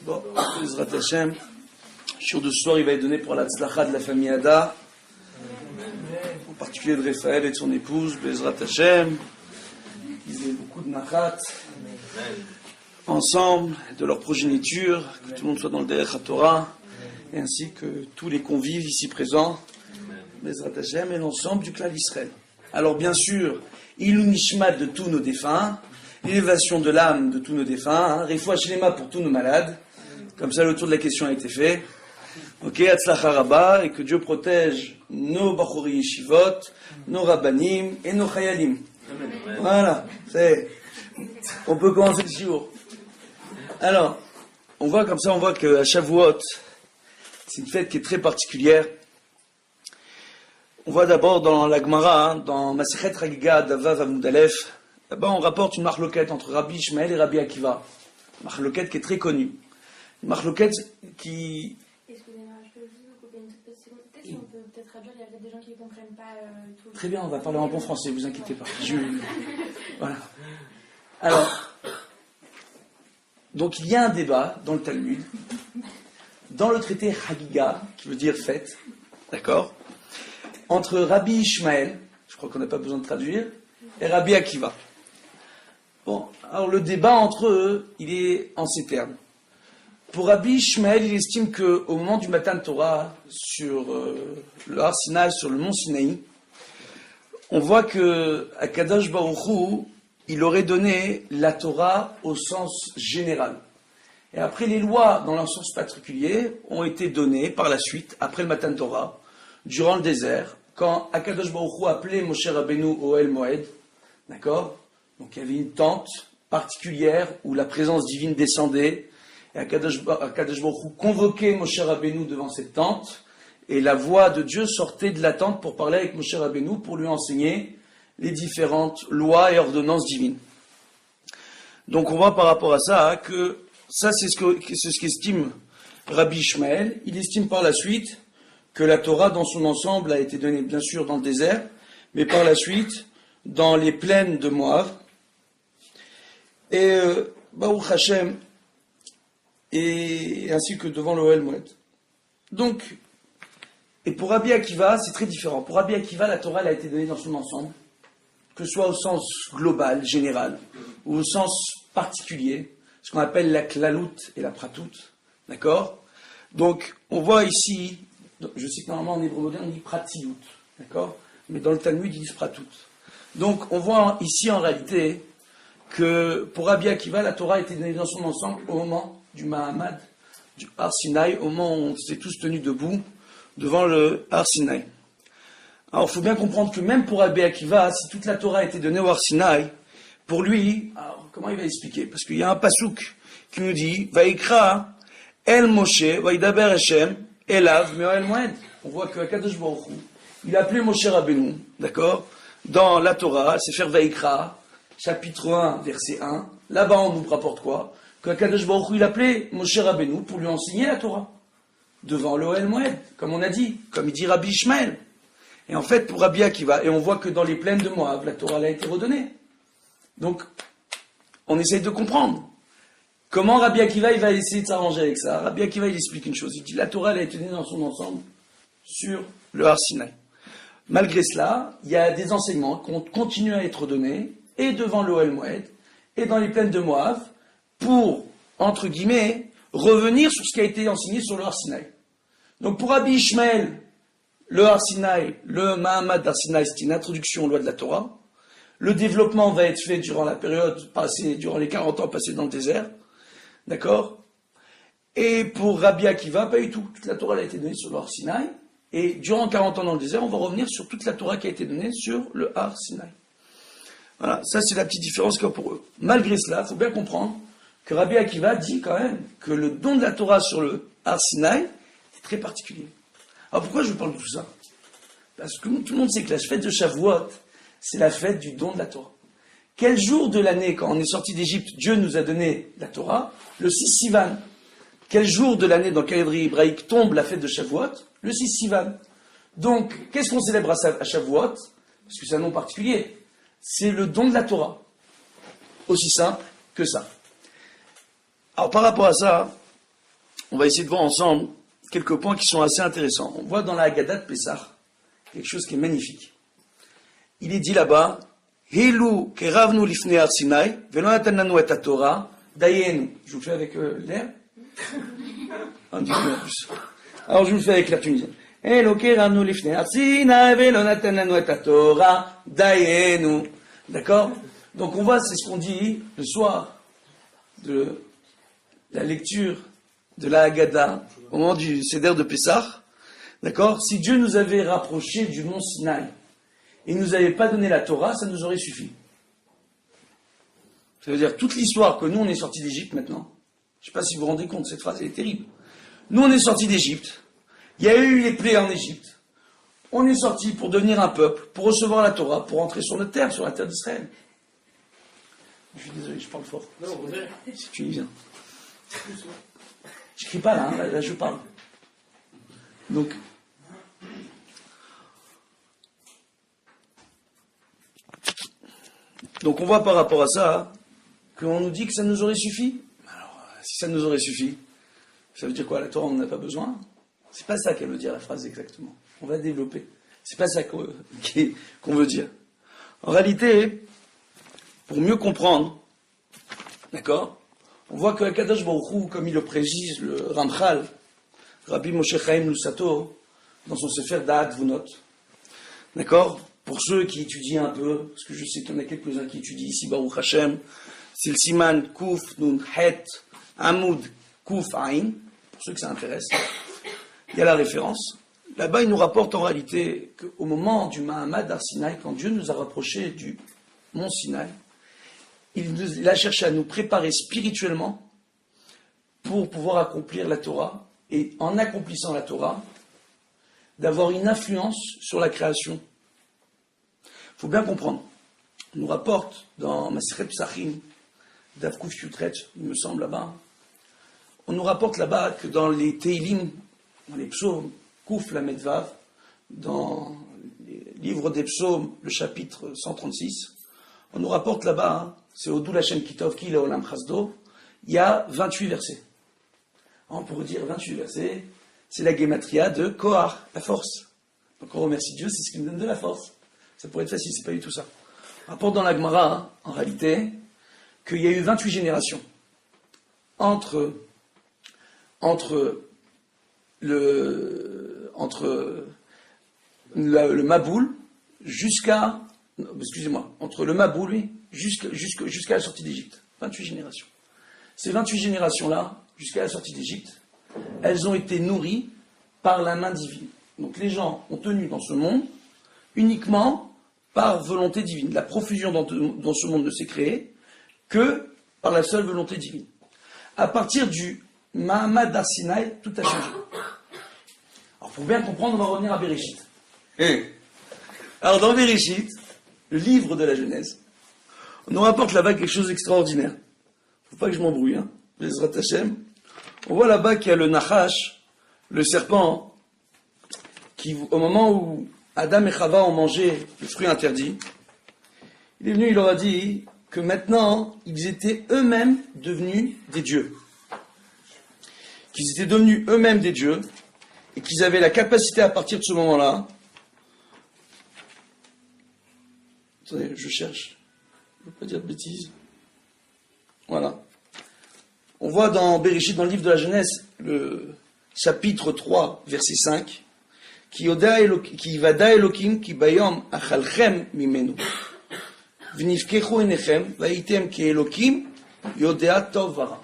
Bon, Bezrat Hashem, sur de ce soir, il va être donné pour la tzlacha de la famille Ada, en particulier de Raphaël et de son épouse, Bezrat Hashem, qu'ils aient beaucoup de nachat, ensemble, de leur progéniture, que tout le monde soit dans le Derech HaTorah, et ainsi que tous les convives ici présents, Bezrat Hashem, et l'ensemble du clan d'Israël. Alors bien sûr, Ilou Nishmat de tous nos défunts, l'élévation de l'âme de tous nos défunts, Refoua Shlema pour tous nos malades. Comme ça, le tour de la question a été fait. Ok, Hatzlacha Rabba, et que Dieu protège nos Bachori Yeshivot, nos Rabbanim et nos Chayalim. Voilà, on peut commencer le shiur. Alors, on voit qu'à Shavuot, c'est une fête qui est très particulière. On voit d'abord dans la Gemara, dans Masechet Chagiga Davav Amud Aleph, là-bas on rapporte une marloquette entre Rabbi Ishmael et Rabbi Akiva. Une marloquette qui est très connue. Une marloquette qui... Excusez-moi, je peux juste vous couper une toute petite seconde. Peut-être qu'on peut peut-être traduire, il y a peut-être des gens qui ne comprennent pas tout. Très bien, on va parler en bon français, vous inquiétez pas. Voilà. Alors, donc il y a un débat dans le Talmud, dans le traité Chagiga, qui veut dire fête, d'accord, entre Rabbi Ishmael, je crois qu'on n'a pas besoin de traduire, et Rabbi Akiva. Bon, alors le débat entre eux, il est en ces termes. Pour Rabbi Ishmael, il estime qu'au moment du Matan Torah, sur le Har Sinaï, sur le mont Sinaï, on voit que Akadosh Baruch Hu, il aurait donné la Torah au sens général. Et après, les lois, dans leur sens particulier, ont été données par la suite, après le Matan Torah, durant le désert, quand Akadosh Baruch Hu appelait Moshe Rabbeinu Ohel Moed, d'accord? Donc il y avait une tente particulière où la présence divine descendait, et Akadosh Baruch Hu convoquait Moshe Rabbeinu devant cette tente, et la voix de Dieu sortait de la tente pour parler avec Moshe Rabbeinu, pour lui enseigner les différentes lois et ordonnances divines. Donc on voit par rapport à ça que ça c'est ce qu'estime Rabbi Ishmael. Il estime par la suite que la Torah dans son ensemble a été donnée bien sûr dans le désert, mais par la suite dans les plaines de Moab. Et Baruch Hashem, et ainsi que devant l'Ohel Moed. Donc, et pour Rabbi Akiva, c'est très différent. Pour Rabbi Akiva, la Torah elle a été donnée dans son ensemble, que ce soit au sens global, général, ou au sens particulier, ce qu'on appelle la klalout et la pratout. D'accord? Donc, on voit ici, je sais que normalement en hébreu moderne on dit pratiout, d'accord? Mais dans le Talmud ils disent pratout. Donc, on voit ici en réalité que pour Rabbi Akiva, la Torah a été donnée dans son ensemble au moment du Mahamad, du Har Sinaï, au moment où on s'est tous tenus debout devant le Har Sinaï. Alors, il faut bien comprendre que même pour Rabbi Akiva, si toute la Torah a été donnée au Har Sinaï, pour lui, alors, comment il va expliquer? Parce qu'il y a un pasouk qui nous dit, Vaikra El Moshe, Vaidaber Hashem, Elav, Me'oel Moed. On voit que Akadosh Baruch Hu, il a appelé Moshe Rabbeinu, d'accord? Dans la Torah, c'est faire Vaikra, chapitre 1, verset 1. Là-bas, on nous rapporte quoi? Que Akadosh Baruch Hu, il appelait Moshe Rabbeinu pour lui enseigner la Torah. Devant l'Ohel Moed, comme on a dit, comme il dit Rabbi Ishmael. Et en fait, pour Rabbi Akiva, et on voit que dans les plaines de Moab, la Torah a été redonnée. Donc, on essaye de comprendre. Comment Rabbi Akiva, il va essayer de s'arranger avec ça? Rabbi Akiva, il explique une chose. Il dit, la Torah, elle a été donnée dans son ensemble sur le Har Sinaï. Malgré cela, il y a des enseignements qui continuent à être donnés, et devant l'Ohel Moed, et dans les plaines de Moab, pour, entre guillemets, revenir sur ce qui a été enseigné sur le Har Sinaï. Donc pour Rabbi Ishmael, le Har Sinaï, le Mahamad Har Sinaï, c'est une introduction aux lois de la Torah. Le développement va être fait durant la période passée, durant les 40 ans passés dans le désert. D'accord? Et pour Rabbi Akiva, pas du tout. Toute la Torah a été donnée sur le Har Sinaï. Et durant 40 ans dans le désert, on va revenir sur toute la Torah qui a été donnée sur le Har Sinaï. Voilà, ça c'est la petite différence qu'il y a pour eux. Malgré cela, il faut bien comprendre que Rabbi Akiva dit quand même que le don de la Torah sur le Har Sinaï est très particulier. Alors pourquoi je vous parle de tout ça? Parce que tout le monde sait que la fête de Shavuot, c'est la fête du don de la Torah. Quel jour de l'année, quand on est sorti d'Égypte, Dieu nous a donné la Torah? Le 6 Sivan. Quel jour de l'année dans le calendrier hébraïque tombe la fête de Shavuot? Le 6 Sivan. Donc, qu'est-ce qu'on célèbre à Shavuot? Parce que c'est un nom particulier. C'est le don de la Torah. Aussi simple que ça. Alors, par rapport à ça, on va essayer de voir ensemble quelques points qui sont assez intéressants. On voit dans la Haggadah de Pessah quelque chose qui est magnifique. Il est dit là-bas, Hilu keravnu lifnei har Sinai, velo natan lanu et Torah, dayenu. Je vous le fais avec l'air. Un petit peu en plus. Alors je vous le fais avec l'air tunisien. Hilu keravnu lifnei har Sinai, velo natan lanu et Torah, dayenu. D'accord? Donc on voit, c'est ce qu'on dit le soir de la lecture de la Haggadah au moment du Seder de Pessah. D'accord? Si Dieu nous avait rapprochés du mont Sinaï et ne nous avait pas donné la Torah, ça nous aurait suffi. Ça veut dire toute l'histoire que nous on est sortis d'Égypte maintenant. Je ne sais pas si vous vous rendez compte, cette phrase elle est terrible. Nous on est sortis d'Égypte. Il y a eu les plaies en Égypte. On est sortis pour devenir un peuple, pour recevoir la Torah, pour entrer sur notre terre, sur la terre d'Israël. Je suis désolé, je parle fort. Non, c'est tunisien. Je crie pas là, là je parle. Donc on voit par rapport à ça qu'on nous dit que ça nous aurait suffi. Alors, si ça nous aurait suffi, ça veut dire quoi? La Torah, on n'en a pas besoin? C'est pas ça qu'elle veut dire, la phrase exactement. On va développer. C'est pas ça qu'on veut dire. En réalité, pour mieux comprendre, d'accord, on voit que Kadosh Baruch Hu, comme il le précise, le Ramchal, Rabbi Moshe Chaim Lusato, dans son Sefer Da'at Vunot, d'accord, pour ceux qui étudient un peu, parce que je sais qu'il y en a quelques-uns qui étudient ici, Baruch Hashem, c'est le Siman Kuf Nun Het Amoud Kuf Ain, pour ceux que ça intéresse, il y a la référence. Là-bas, il nous rapporte en réalité qu'au moment du Mahamad Har Sinaï, quand Dieu nous a rapprochés du mont Sinaï, il a cherché à nous préparer spirituellement pour pouvoir accomplir la Torah, et en accomplissant la Torah, d'avoir une influence sur la création. Il faut bien comprendre. On nous rapporte dans Masechet Psachim, Daf Kuf Yutret, il me semble là-bas, on nous rapporte là-bas que dans les Teilim, dans les psaumes, Kuf Lamed Vav, dans les livres des psaumes, le chapitre 136, on nous rapporte là-bas, c'est Odou Lachem Kitov Ki Leolam Chasdo, il y a 28 versets. On pourrait dire 28 versets, c'est la gématria de Kohar, la force. Donc on remercie Dieu, c'est ce qui nous donne de la force. Ça pourrait être facile, c'est pas du tout ça. On rapporte dans la Gemara, en réalité, qu'il y a eu 28 générations entre le Maboul jusqu'à... Excusez-moi, entre le Maboul, oui, jusqu'à la sortie d'Égypte. 28 générations. Ces 28 générations-là, jusqu'à la sortie d'Égypte, elles ont été nourries par la main divine. Donc les gens ont tenu dans ce monde uniquement par volonté divine. La profusion dans ce monde ne s'est créée que par la seule volonté divine. À partir du Mahamad Har Sinaï, tout a changé. Alors pour bien comprendre, on va revenir à Bereshit. Alors dans Bereshit, le livre de la Genèse, on nous rapporte là-bas quelque chose d'extraordinaire. Faut pas que je m'embrouille, hein. Bezrat Hashem. On voit là-bas qu'il y a le Nachash, le serpent, qui, au moment où Adam et Chava ont mangé le fruit interdit, il est venu, il leur a dit que maintenant, ils étaient eux-mêmes devenus des dieux. Qu'ils étaient devenus eux-mêmes des dieux, et qu'ils avaient la capacité à partir de ce moment-là. Attendez, je cherche. Je ne veux pas dire de bêtises. Voilà. On voit dans Bereshit, dans le livre de la Genèse, le chapitre 3, verset 5, qui vada Elokim, ki bayom achalchem mimenu. V'nifkechu enechem, va'item ki Elokim, yodea tov vara.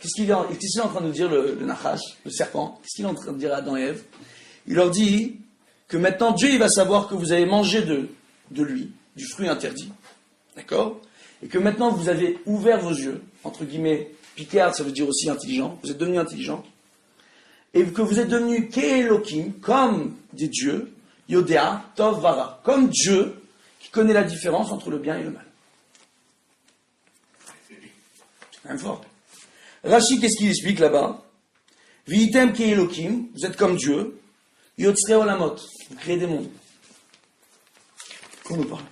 Qu'est-ce qu'il est en train de nous dire le Nachash, le serpent? Qu'est-ce qu'il est en train de dire à Adam et Ève? Il leur dit que maintenant Dieu il va savoir que vous avez mangé de lui, du fruit interdit. D'accord? Et que maintenant vous avez ouvert vos yeux, entre guillemets, Picard, ça veut dire aussi intelligent, vous êtes devenu intelligent, et que vous êtes devenu Ke'elokim, comme des dieux, Yodea, Tov, Vara, comme Dieu, qui connaît la différence entre le bien et le mal. C'est quand même fort. Rashi, qu'est-ce qu'il explique là-bas? Vi'item Ke'elokim, vous êtes comme Dieu, Yotzre Olamot, vous créez des mondes. Qu'on nous parle.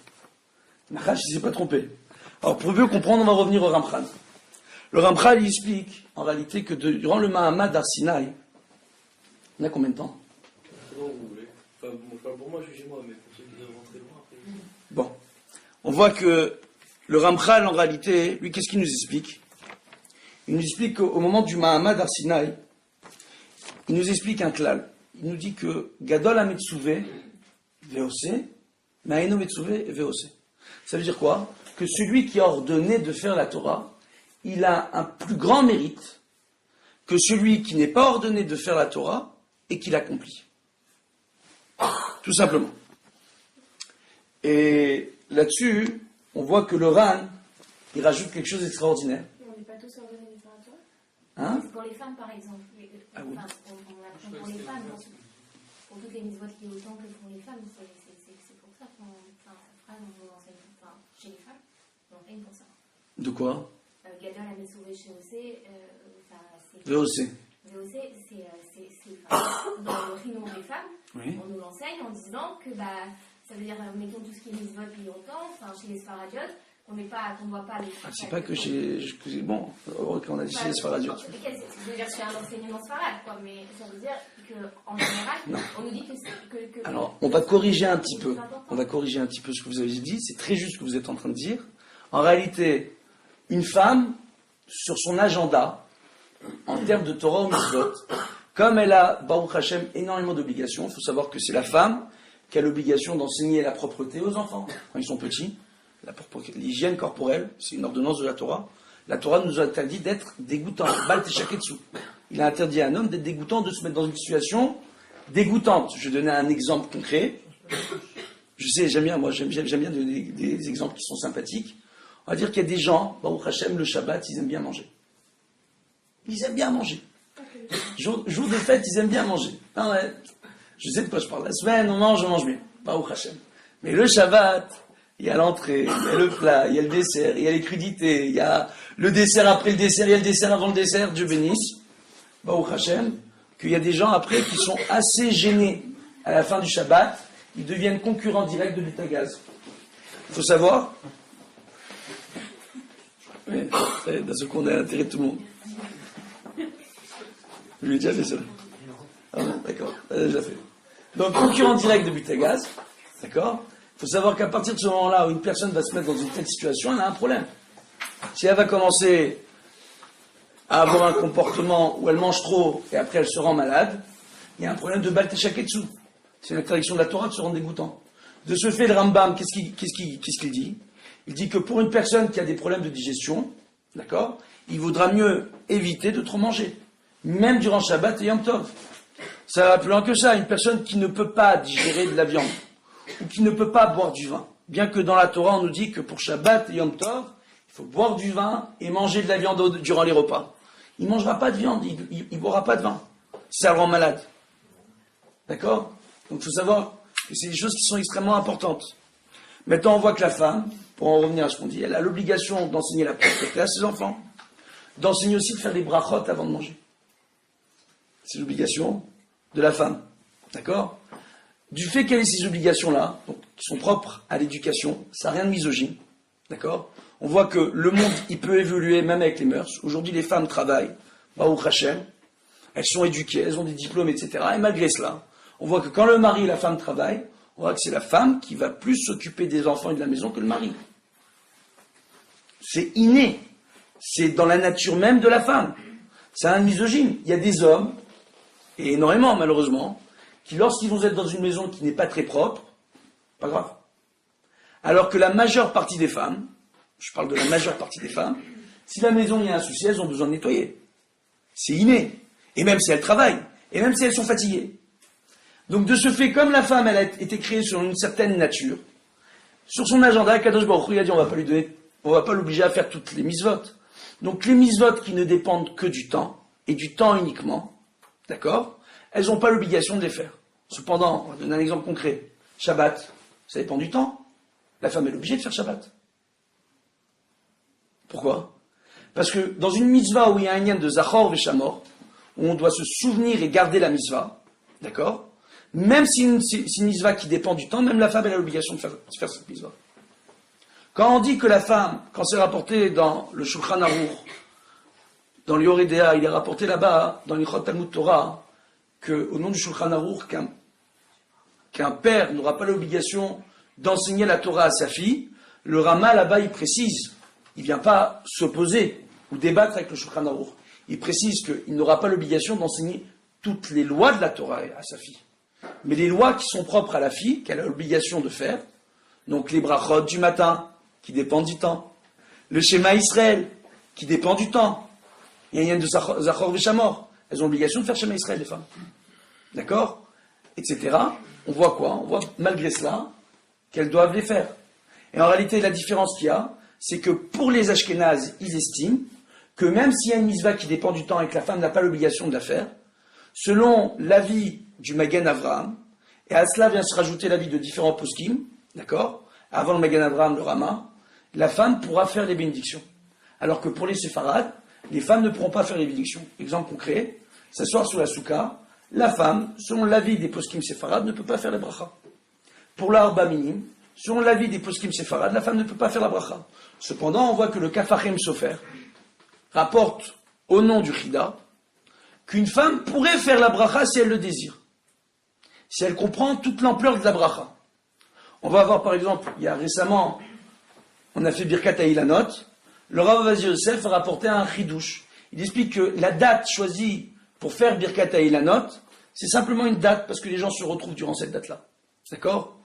Nachash, il ne s'est pas trompé. Alors, pour mieux comprendre, on va revenir au Ramchal. Le Ramchal, il explique, en réalité, que durant le Mahamad d'Arsinaï, on a combien de temps? Comment vous voulez. Enfin, bon, pour moi, jugez-moi, mais pour ceux qui doivent rentrer loin, après. Bon. On voit que le Ramchal, en réalité, lui, qu'est-ce qu'il nous explique? Il nous explique qu'au moment du Mahamad d'Arsinaï, il nous explique un klal. Il nous dit que Gadol HaMetzuvé, VOC, Ma'eno Metzuvé, VOC. Ça veut dire quoi? Que celui qui a ordonné de faire la Torah, il a un plus grand mérite que celui qui n'est pas ordonné de faire la Torah et qui l'accomplit. Tout simplement. Et là-dessus, on voit que le Ran, il rajoute quelque chose d'extraordinaire. On n'est pas tous ordonnés de faire la Torah. Hein? C'est pour les femmes, par exemple. Ah oui. Enfin, on apprend pour les femmes, pour toutes les mises-votes liées au temple pour les femmes, c'est pour ça qu'on enseigne, enfin, chez les femmes, on enseigne pour ça. De quoi? Gadol HaMetzuvé chez OC, c'est... VOC. VOC, dans le rino des femmes, Oui. on nous l'enseigne en disant que ça veut dire, mettons tout ce qui est mises-votes liées au temple, enfin, chez les Sfaradiotes, qu'on ne doit pas les... Ah, c'est pas que bon, qu'on a dit chez les Sfaradiotes. C'est-à-dire que c'est un enseignement sfarad, quoi, mais ça veut dire qu'en général, on nous dit que... Alors, on va corriger un petit peu. On va corriger un petit peu ce que vous avez dit. C'est très juste ce que vous êtes en train de dire. En réalité, une femme, sur son agenda, en termes de Torah ou Mitzvot, comme elle a, Baruch Hashem, énormément d'obligations, il faut savoir que c'est la femme qui a l'obligation d'enseigner la propreté aux enfants quand ils sont petits. L'hygiène corporelle, c'est une ordonnance de la Torah. La Torah nous a interdit d'être dégoûtant. Bal Teshaketsu. Il a interdit à un homme d'être dégoûtant, de se mettre dans une situation dégoûtante. Je vais donner un exemple concret. Je sais, j'aime bien donner des exemples qui sont sympathiques. On va dire qu'il y a des gens, Baruch Hashem, le Shabbat, ils aiment bien manger. Ils aiment bien manger. Jour de fête, ils aiment bien manger. Ah ouais. Je sais de quoi je parle. La semaine, on mange bien. Baruch Hashem. Mais le Shabbat, il y a l'entrée, il y a le plat, il y a le dessert, il y a les crudités, il y a le dessert après le dessert, il y a le dessert avant le dessert. Dieu bénisse. Baruch Hashem. Qu'il y a des gens après qui sont assez gênés à la fin du Shabbat. Ils deviennent concurrents directs de l'État-gaz. Il faut savoir. Oui, d'un seul coup, on a l'intérêt de tout le monde. Je lui ai déjà fait ça. Ah bon, d'accord, déjà fait. Donc, concurrent direct de Butagaz, d'accord? Il faut savoir qu'à partir de ce moment-là où une personne va se mettre dans une telle situation, elle a un problème. Si elle va commencer à avoir un comportement où elle mange trop et après elle se rend malade, il y a un problème de Baal Teshaketsu. C'est une interdiction de la Torah de se rendre dégoûtant. De ce fait, le Rambam, qu'est-ce qu'il dit? Il dit que pour une personne qui a des problèmes de digestion, d'accord, il vaudra mieux éviter de trop manger. Même durant Shabbat et Yom Tov. Ça va plus loin que ça. Une personne qui ne peut pas digérer de la viande, ou qui ne peut pas boire du vin. Bien que dans la Torah, on nous dit que pour Shabbat et Yom Tov, il faut boire du vin et manger de la viande durant les repas. Il ne mangera pas de viande, il ne boira pas de vin. Ça le rend malade. D'accord? Donc il faut savoir que c'est des choses qui sont extrêmement importantes. Maintenant, on voit que la femme, pour en revenir à ce qu'on dit, elle a l'obligation d'enseigner la propreté à ses enfants, d'enseigner aussi de faire des brachot avant de manger. C'est l'obligation de la femme. D'accord? Du fait qu'elle ait ces obligations-là, donc, qui sont propres à l'éducation, ça n'a rien de misogyne. D'accord? On voit que le monde, il peut évoluer même avec les mœurs. Aujourd'hui, les femmes travaillent, Baruch Hashem, elles sont éduquées, elles ont des diplômes, etc. Et malgré cela, on voit que quand le mari et la femme travaillent, on voit que c'est la femme qui va plus s'occuper des enfants et de la maison que le mari. C'est inné. C'est dans la nature même de la femme. C'est un misogyne. Il y a des hommes, et énormément malheureusement, qui lorsqu'ils vont être dans une maison qui n'est pas très propre, pas grave. Alors que la majeure partie des femmes, je parle de la majeure partie des femmes, si la maison il y a un souci, elles ont besoin de nettoyer. C'est inné. Et même si elles travaillent, et même si elles sont fatiguées. Donc de ce fait, comme la femme, elle a été créée sur une certaine nature, sur son agenda, Kadosh Baruch Hu, il a dit on va pas l'obliger à faire toutes les mitzvot. Donc les mitzvot qui ne dépendent que du temps, et du temps uniquement, d'accord, elles n'ont pas l'obligation de les faire. Cependant, on va donner un exemple concret. Shabbat, ça dépend du temps. La femme est obligée de faire Shabbat. Pourquoi? Parce que dans une mitzvah où il y a un lien de Zachor Veshamor, où on doit se souvenir et garder la mitzvah, d'accord, même si c'est une mitzvah qui dépend du temps, même la femme elle a l'obligation de faire cette mitzvah. Quand on dit que la femme, quand c'est rapporté dans le Shulchan Aruch, dans l'Yoredea, il est rapporté là-bas, dans l'Ichot Talmud Torah, qu'au nom du Shulchan Aruch, qu'un père n'aura pas l'obligation d'enseigner la Torah à sa fille. Le Rama, là-bas, il précise, il ne vient pas s'opposer ou débattre avec le Shulchan Aruch. Il précise qu'il n'aura pas l'obligation d'enseigner toutes les lois de la Torah à sa fille. Mais les lois qui sont propres à la fille, qu'elle a l'obligation de faire, donc les brachot du matin, qui dépendent du temps, le schéma Israël, qui dépend du temps, il y a une de Zachor Veshamor, elles ont l'obligation de faire schéma Israël, les femmes. D'accord? Etc. On voit quoi? On voit, malgré cela, qu'elles doivent les faire. Et en réalité, la différence qu'il y a, c'est que pour les Ashkénazes, ils estiment que même s'il y a une mitzvah qui dépend du temps et que la femme n'a pas l'obligation de la faire, selon l'avis du Magen Avraham, et à cela vient se rajouter l'avis de différents poskim, d'accord, avant le Magen Avraham, le Rama, la femme pourra faire les bénédictions. Alors que pour les séfarades, les femmes ne pourront pas faire les bénédictions. Exemple concret, s'asseoir sur la soukha, la femme, selon l'avis des poskim séfarades, ne peut pas faire les bracha. Pour l'arba minim, selon l'avis des poskim séfarades, la femme ne peut pas faire la bracha. Cependant, on voit que le Kafachim Sofer rapporte au nom du Chida qu'une femme pourrait faire la bracha si elle le désire, si elle comprend toute l'ampleur de la bracha. On va voir par exemple, il y a récemment, on a fait Birkat Ha'ilanot, le Rav Ovadia Yosef a rapporté un chidouche. Il explique que la date choisie pour faire Birkat Ha'ilanot, c'est simplement une date parce que les gens se retrouvent durant cette date-là. D'accord?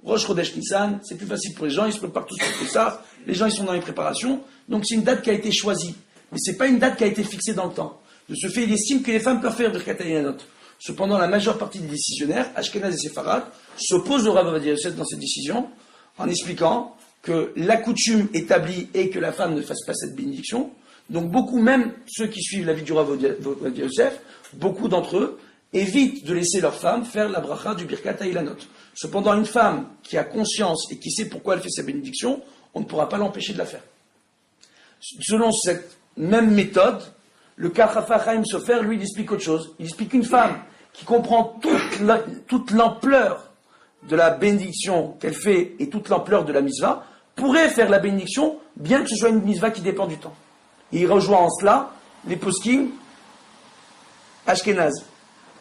Rosh Chodesh Nissan, c'est plus facile pour les gens, ils se préparent tous pour ça, les gens ils sont dans les préparations, donc c'est une date qui a été choisie, mais c'est pas une date qui a été fixée dans le temps. De ce fait, il estime que les femmes peuvent faire Birkat Ha'ilanot. Cependant, la majeure partie des décisionnaires, Ashkenaz et Séfarad, s'opposent au Rav Ovadia Yosef dans cette décision, en expliquant que la coutume établie est que la femme ne fasse pas cette bénédiction. Donc beaucoup, même ceux qui suivent l'avis du Rav Ovadia Yosef, beaucoup d'entre eux évitent de laisser leur femme faire la bracha du Birkat Ha'ilanot. Cependant, une femme qui a conscience et qui sait pourquoi elle fait sa bénédiction, on ne pourra pas l'empêcher de la faire. Selon cette même méthode, le Kafachim Sofer, lui, il explique autre chose. Il explique qu'une femme qui comprend toute l'ampleur de la bénédiction qu'elle fait et toute l'ampleur de la mitzvah, pourrait faire la bénédiction, bien que ce soit une mitzvah qui dépend du temps. Et il rejoint en cela les poskim Ashkenaz.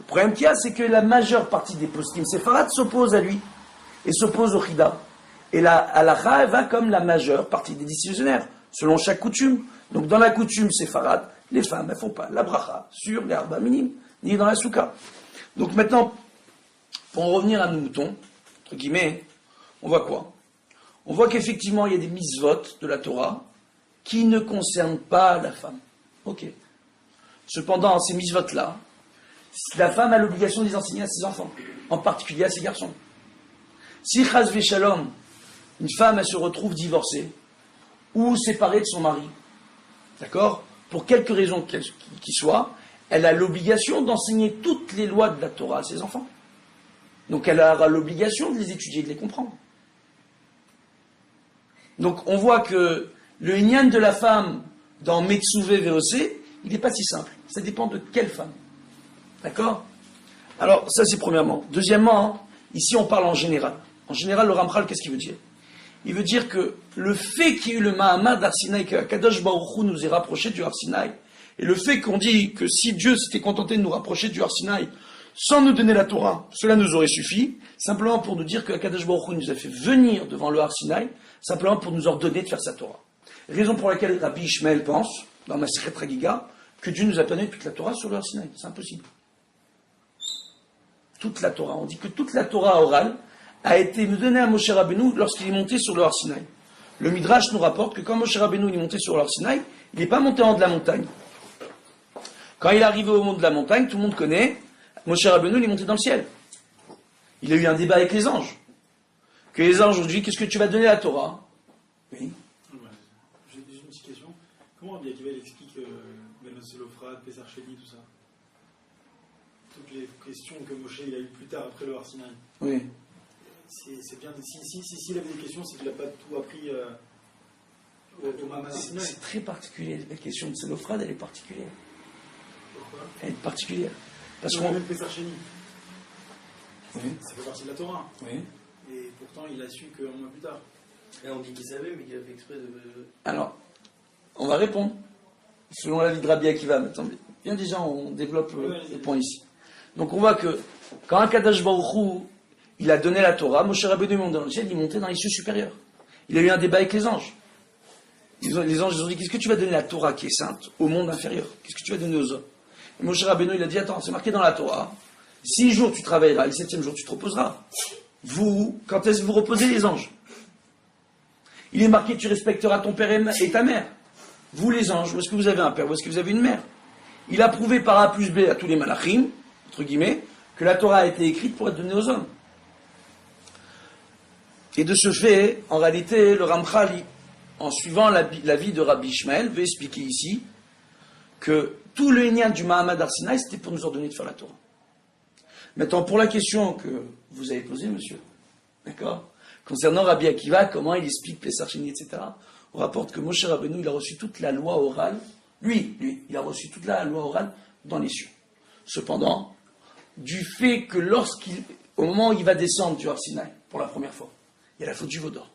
Le problème qu'il y a, c'est que la majeure partie des poskim séfarades s'oppose à lui, et s'oppose au Chida. Et la halakha, elle va comme la majeure partie des décisionnaires, selon chaque coutume. Donc dans la coutume séfarade, les femmes, elles ne font pas la bracha sur les arba minim, ni dans la soukha. Donc maintenant, pour en revenir à nos moutons, entre guillemets, on voit quoi? On voit qu'effectivement, il y a des mitzvot de la Torah qui ne concernent pas la femme. Ok. Cependant, ces mitzvot-là, la femme a l'obligation de les enseigner à ses enfants, en particulier à ses garçons. Si chas v'shalom, une femme, elle se retrouve divorcée ou séparée de son mari, d'accord, pour quelque raison qu'il soit, elle a l'obligation d'enseigner toutes les lois de la Torah à ses enfants. Donc elle aura l'obligation de les étudier, de les comprendre. Donc on voit que le inyan de la femme dans Metsuvé VOC, il n'est pas si simple. Ça dépend de quelle femme. D'accord? Alors ça c'est premièrement. Deuxièmement, ici on parle en général. En général, le Ramchal, qu'est-ce qu'il veut dire? Il veut dire que le fait qu'il y ait eu le Mahamad d'Arsinaï, que Kadosh Baruch Hu nous ait rapprochés du Arsinaï, et le fait qu'on dit que si Dieu s'était contenté de nous rapprocher du Arsinaï sans nous donner la Torah, cela nous aurait suffi, simplement pour nous dire que Kadosh Baruch Hu nous a fait venir devant le Arsinaï, simplement pour nous ordonner de faire sa Torah. Raison pour laquelle Rabbi Ishmael pense, dans Masechet Chagiga, que Dieu nous a donné toute la Torah sur le Arsinaï. C'est impossible. Toute la Torah. On dit que toute la Torah orale a été donnée à Moshe Rabbeinu lorsqu'il est monté sur le Har Sinaï. Le Midrash nous rapporte que quand Moshe Rabbeinu est monté sur le Har Sinaï, il n'est pas monté en haut de la montagne. Quand il est arrivé au mont de la montagne, tout le monde connaît, Moshe Rabbeinu il est monté dans le ciel. Il a eu un débat avec les anges. Que les anges ont dit, qu'est-ce que tu vas donner à la Torah? Oui. J'ai une petite question. Comment Rabbi Akiva explique Benos Zelophrad, Pesar Sheni, tout ça? Toutes les questions que Moshe il a eues plus tard après le Har Sinaï. Oui. C'est bien. S'il avait des questions, c'est qu'il n'a pas tout appris au Mahamad Sinaï. C'est très particulier. La question de Zelophrad, elle est particulière. Pourquoi? Elle est particulière. Parce qu'on qu'on... même Pesar Sheni. Oui. Ça fait partie de la Torah. Oui. Et pourtant, il a su qu'un mois plus tard. Et on dit qu'il savait, mais qu'il a fait exprès de... Alors, on va répondre. selon l'avis de Rabbi Akiva. Mais attendez, bien déjà, on développe le point ici. Donc on voit que quand Akadosh Baruch Hu, il a donné la Torah, Moshe Rabbeinu monte dans le ciel, il montait dans les cieux supérieurs. Il a eu un débat avec les anges. Les anges ils ont dit, qu'est-ce que tu vas donner la Torah qui est sainte au monde inférieur? Qu'est-ce que tu vas donner aux hommes? Et Moshe Rabbeinu, il a dit, attends, c'est marqué dans la Torah, 6 jours tu travailleras, le 7e jour tu te reposeras. Vous, quand est-ce que vous reposez les anges? Il est marqué, tu respecteras ton père et ta mère. Vous les anges, où est-ce que vous avez un père, où est-ce que vous avez une mère? Il a prouvé par A plus B à tous les malachim, entre guillemets, que la Torah a été écrite pour être donnée aux hommes. Et de ce fait, en réalité, le Ramchal, en suivant l'avis de Rabbi Ishmael, veut expliquer ici que tout le Inyan du Mahamad Arsinaï, c'était pour nous ordonner de faire la Torah. Maintenant, pour la question que vous avez posée, monsieur, d'accord, concernant Rabbi Akiva, comment il explique Pessar Sheni, etc., on rapporte que Moshe Rabbeinu, il a reçu toute la loi orale, lui, il a reçu toute la loi orale dans les cieux. Cependant, du fait que au moment où il va descendre du Har Sinaï, pour la première fois, il y a la faute du veau d'or.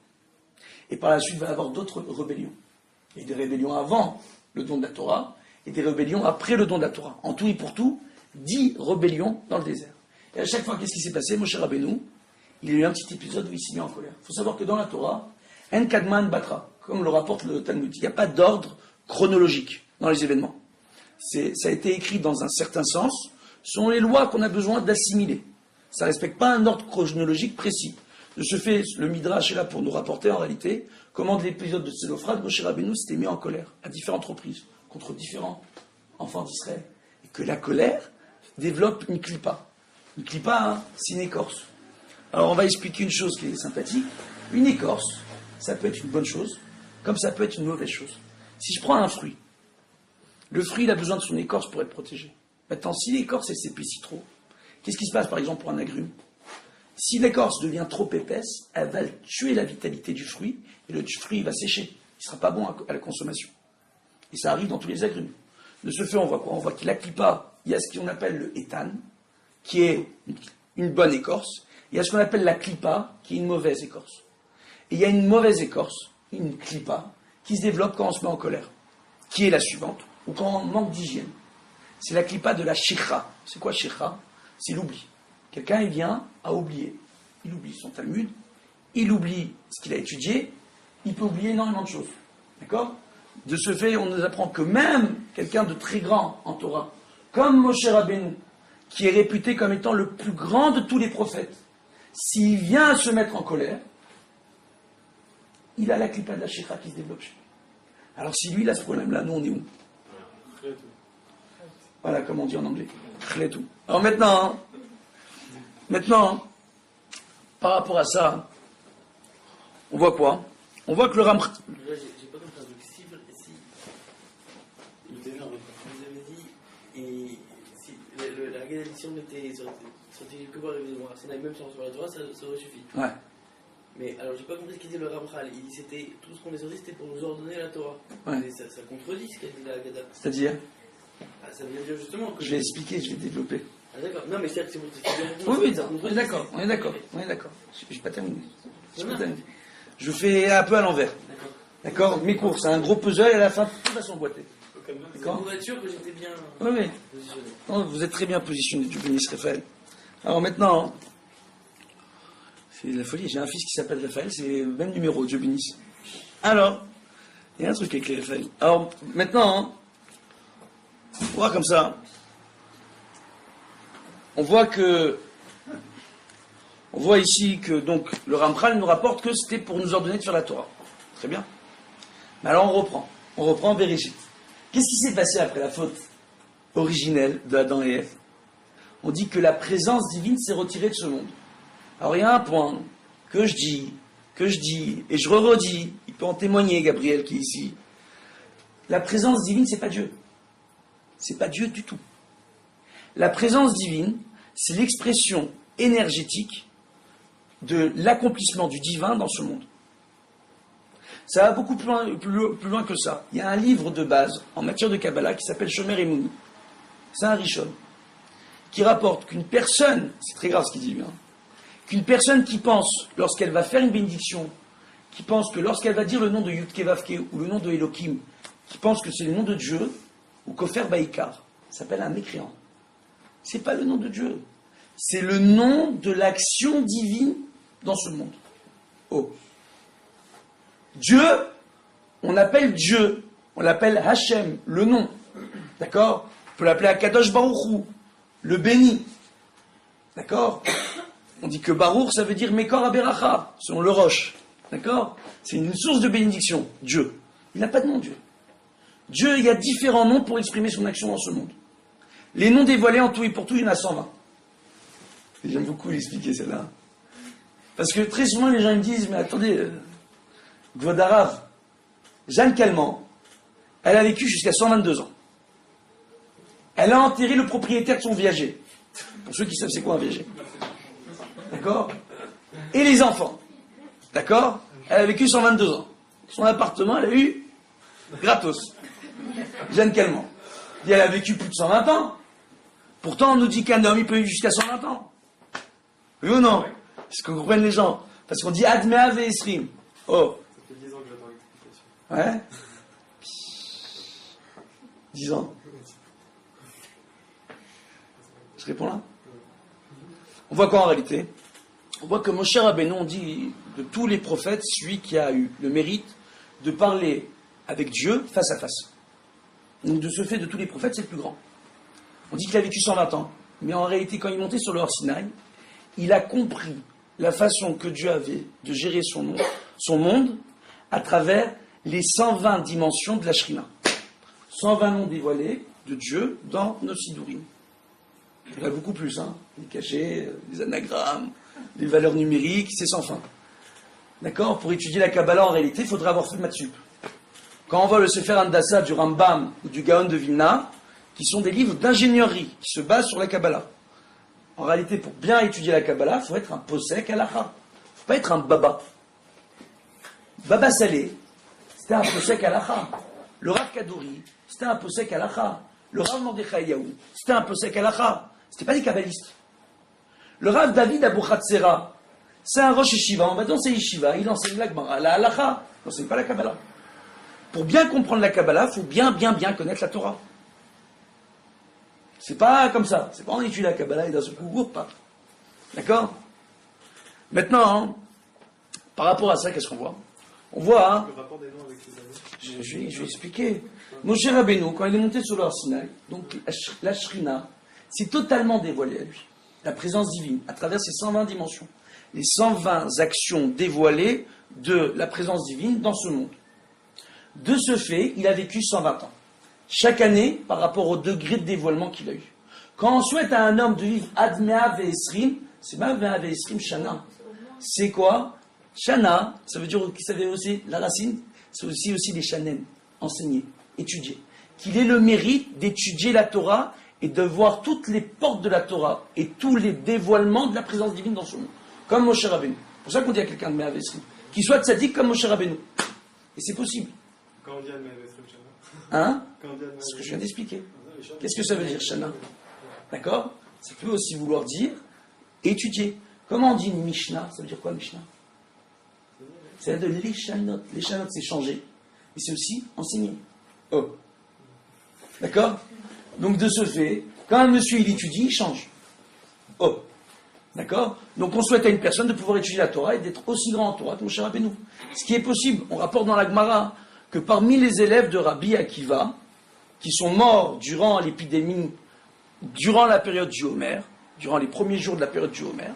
Et par la suite, il va y avoir d'autres rébellions. Il y a des rébellions avant le don de la Torah, et des rébellions après le don de la Torah. En tout et pour tout, 10 rébellions dans le désert. Et à chaque fois, qu'est-ce qui s'est passé? Moshe Rabbeinu, il y a eu un petit épisode où il s'est mis en colère. Il faut savoir que dans la Torah, En Kadman Batra, comme le rapporte le Talmud, il n'y a pas d'ordre chronologique dans les événements. Ça a été écrit dans un certain sens, ce sont les lois qu'on a besoin d'assimiler. Ça ne respecte pas un ordre chronologique précis. De ce fait, le Midrash est là pour nous rapporter en réalité comment de l'épisode de Tselophrad, Moshe Rabbeinu s'était mis en colère à différentes reprises contre différents enfants d'Israël. Et que la colère développe une clipa. Une clipa, hein, c'est une écorce. Alors on va expliquer une chose qui est sympathique. Une écorce, ça peut être une bonne chose, comme ça peut être une mauvaise chose. Si je prends un fruit, le fruit il a besoin de son écorce pour être protégé. Maintenant, si l'écorce elle s'épaissit trop, qu'est-ce qui se passe par exemple pour un agrume? Si l'écorce devient trop épaisse, elle va tuer la vitalité du fruit, et le fruit va sécher. Il ne sera pas bon à la consommation. Et ça arrive dans tous les agrumes. De ce fait, on voit quoi? On voit qu'il la clipa, il y a ce qu'on appelle le éthane, qui est une bonne écorce, et il y a ce qu'on appelle la clipa, qui est une mauvaise écorce. Et il y a une mauvaise écorce, une clipa, qui se développe quand on se met en colère, qui est la suivante, ou quand on manque d'hygiène. C'est la clipa de la shikha. C'est quoi shikha? C'est l'oubli. Quelqu'un, il vient à oublier. Il oublie son Talmud, il oublie ce qu'il a étudié, il peut oublier énormément de choses. D'accord? De ce fait, on nous apprend que même quelqu'un de très grand en Torah, comme Moshe Rabbeinu, qui est réputé comme étant le plus grand de tous les prophètes, s'il vient à se mettre en colère, il a la clipa de la shikha qui se développe chez lui. Alors si lui, il a ce problème-là, nous, on est où? Voilà, comme on dit en anglais. Alors maintenant, par rapport à ça, on voit quoi? On voit que le Ramchal... J'ai pas compris un truc. Si vous avez dit, et si la réalisation était sortie quelque part, même sans recevoir la Torah, ça aurait suffi. Ouais. Mais alors j'ai pas compris ce qu'il dit le Ramchal. Il dit c'était tout ce qu'on est sorti, c'était pour nous ordonner la Torah. Ouais. Mais ça contredit ce qu'a dit la Haggadah. C'est-à-dire? Ça veut dire justement que... Je vais expliquer, je vais développer. Ah d'accord. Non mais c'est pour Oui, on est d'accord. Je n'ai pas terminé. Je fais un peu à l'envers. D'accord? Mes cours, c'est un gros puzzle et à la fin, tout va s'emboîter. D'accord? Pour être sûr que j'étais bien Oui. positionné. Non, vous êtes très bien positionné, du bénis Raphaël. Alors maintenant, c'est la folie. J'ai un fils qui s'appelle Raphaël, c'est le même numéro, Dieu bénisse. Alors, il y a un truc avec les Raphaël. Alors maintenant, on voit comme ça. On voit ici que donc le Ramchal nous rapporte que c'était pour nous ordonner de faire la Torah. Très bien. Mais alors on reprend Bereshit. Qu'est-ce qui s'est passé après la faute originelle de Adam et Ève? On dit que la présence divine s'est retirée de ce monde. Alors il y a un point que je dis, et je redis, il peut en témoigner Gabriel qui est ici. La présence divine, c'est pas Dieu. C'est pas Dieu du tout. La présence divine, c'est l'expression énergétique de l'accomplissement du divin dans ce monde. Ça va beaucoup plus loin que ça. Il y a un livre de base en matière de Kabbalah qui s'appelle Shomer Emouni. C'est un Rishon qui rapporte qu'une personne, c'est très grave ce qu'il dit lui, qu'une personne qui pense, lorsqu'elle va faire une bénédiction, qui pense que lorsqu'elle va dire le nom de Yudke Vavke ou le nom de Elohim, qui pense que c'est le nom de Dieu, ou Kofer Baïkar, s'appelle un mécréant. C'est pas le nom de Dieu. C'est le nom de l'action divine dans ce monde. Oh. Dieu, on l'appelle Dieu. On l'appelle Hachem, le nom. D'accord? On peut l'appeler Akadosh Baruch Hu, le béni. D'accord? On dit que Baruch, ça veut dire Mekor Aberacha, selon le Roche. D'accord? C'est une source de bénédiction, Dieu. Il n'a pas de nom, Dieu. Dieu, il y a différents noms pour exprimer son action dans ce monde. Les noms dévoilés en tout et pour tout, il y en a 120. Et j'aime beaucoup l'expliquer, celle-là. Parce que très souvent, les gens me disent, mais attendez, Gvodarav, Jeanne Calment, elle a vécu jusqu'à 122 ans. Elle a enterré le propriétaire de son viager. Pour ceux qui savent c'est quoi un viager. D'accord? Et les enfants. D'accord? Elle a vécu 122 ans. Son appartement, elle a eu gratos. Jeanne Calment. Et elle a vécu plus de 120 ans. Pourtant, on nous dit qu'un homme, il peut vivre jusqu'à 120 ans. Oui ou non? C'est ce que comprennent les gens. Parce qu'on dit Admea Ve'esrim. Oh. Ça fait 10 ans que j'attends l'explication. Ouais? 10 ans. Je réponds là? On voit quoi en réalité? On voit que Moshe Rabbeinu, on dit de tous les prophètes, celui qui a eu le mérite de parler avec Dieu face à face. Donc de ce fait, de tous les prophètes, c'est le plus grand. On dit qu'il a vécu 120 ans. Mais en réalité, quand il montait sur le Har Sinaï, il a compris la façon que Dieu avait de gérer son monde à travers les 120 dimensions de la Shrina. 120 noms dévoilés de Dieu dans nos Sidurim. Il y en a beaucoup plus, hein. Les cachets, les anagrammes, les valeurs numériques, c'est sans fin. D'accord? Pour étudier la Kabbalah, en réalité, il faudrait avoir fait Matsup. Quand on voit le Sefer Handassa du Rambam ou du Gaon de Vilna, qui sont des livres d'ingénierie, qui se basent sur la Kabbalah. En réalité, pour bien étudier la Kabbalah, il faut être un posek halacha. Il ne faut pas être un baba. Baba Salé, c'était un posek halacha. Le Rav Kadouri, c'était un posek halacha. Le Rav Mordechai Yahu, c'était un posek halacha. C'était pas des kabbalistes. Le Rav David Abou Khatsera, c'est un rosh yeshiva. On va dans ses yeshiva, il enseigne la Gemara, la halacha. Il n'enseigne pas la Kabbalah. Pour bien comprendre la Kabbalah, il faut bien connaître la Torah. C'est pas comme ça. C'est pas on étudie la Kabbalah et d'un seul coup, pas. D'accord? Maintenant, hein, par rapport à ça, qu'est-ce qu'on voit? On voit, hein, Le rapport des noms avec les années. je vais expliquer. Moshe Rabbeinu, quand il est monté sur le Har Sinaï, donc la Shrina, c'est totalement dévoilé à lui. La présence divine, à travers ses 120 dimensions. Les 120 actions dévoilées de la présence divine dans ce monde. De ce fait, il a vécu 120 ans. Chaque année, par rapport au degré de dévoilement qu'il a eu. Quand on souhaite à un homme de vivre Admea Ve'esrim, c'est pas Admea Ve'esrim Shana. C'est quoi? Shana, ça veut dire, vous savez aussi, la racine, c'est aussi les shanen, enseigner, étudier. Qu'il ait le mérite d'étudier la Torah et de voir toutes les portes de la Torah et tous les dévoilements de la présence divine dans ce monde. Comme Moshe Rabbeinu. C'est pour ça qu'on dit à quelqu'un de Admea Ve'esrim. Qu'il soit tzaddik comme Moshe Rabbeinu. Et c'est possible. Quand on dit Admea Ve'esrim Shana. Hein? Quand on dit Admea C'est ce que je viens Ve'esrim. d'expliquer. Qu'est-ce que ça veut dire, Shana? D'accord? Ça peut aussi vouloir dire étudier. Comment on dit une Mishnah? Ça veut dire quoi, Mishnah? C'est de l'échanot. L'échanot, c'est changer. Mais c'est aussi enseigner. Oh. D'accord? Donc, de ce fait, quand un monsieur il étudie, il change. Oh. D'accord? Donc, on souhaite à une personne de pouvoir étudier la Torah et d'être aussi grand en Torah que Moshe Rabbeinu. Ce qui est possible. On rapporte dans la Gemara que parmi les élèves de Rabbi Akiva, qui sont morts durant l'épidémie, durant la période du Homer, durant les premiers jours de la période du Homer,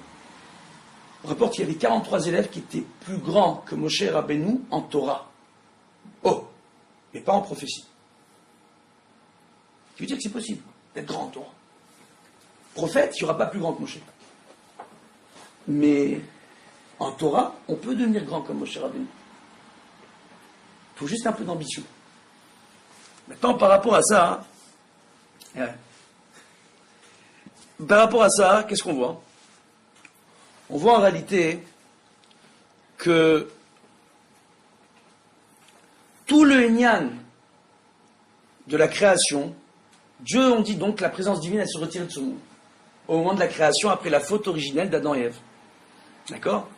on rapporte qu'il y avait 43 élèves qui étaient plus grands que Moshe Rabbeinu en Torah. Oh, mais pas en prophétie. Ce qui veut dire que c'est possible d'être grand en Torah. Prophète, il n'y aura pas plus grand que Moshe. Mais en Torah, on peut devenir grand comme Moshe Rabbeinu. Il faut juste un peu d'ambition. Maintenant, par rapport à ça, qu'est-ce qu'on voit? On voit en réalité que tout le Inyan de la création, Dieu, on dit donc, la présence divine, elle se retire de ce monde. Au moment de la création, après la faute originelle d'Adam et Ève. D'accord?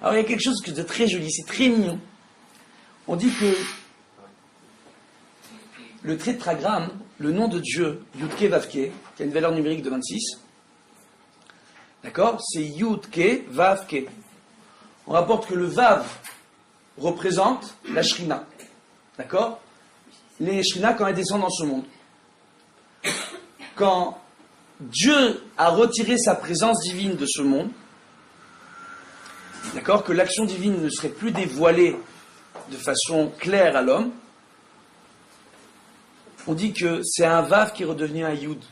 Alors, il y a quelque chose de très joli, c'est très mignon. On dit que le tétragramme, le nom de Dieu, Yudke Vavke, qui a une valeur numérique de 26, d'accord? C'est Yudke Vavke. On rapporte que le Vav représente la Shrina, d'accord? Les Shrina quand elles descendent dans ce monde. Quand Dieu a retiré sa présence divine de ce monde, d'accord, que l'action divine ne serait plus dévoilée de façon claire à l'homme, on dit que c'est un Vav qui est redevenu un Yud.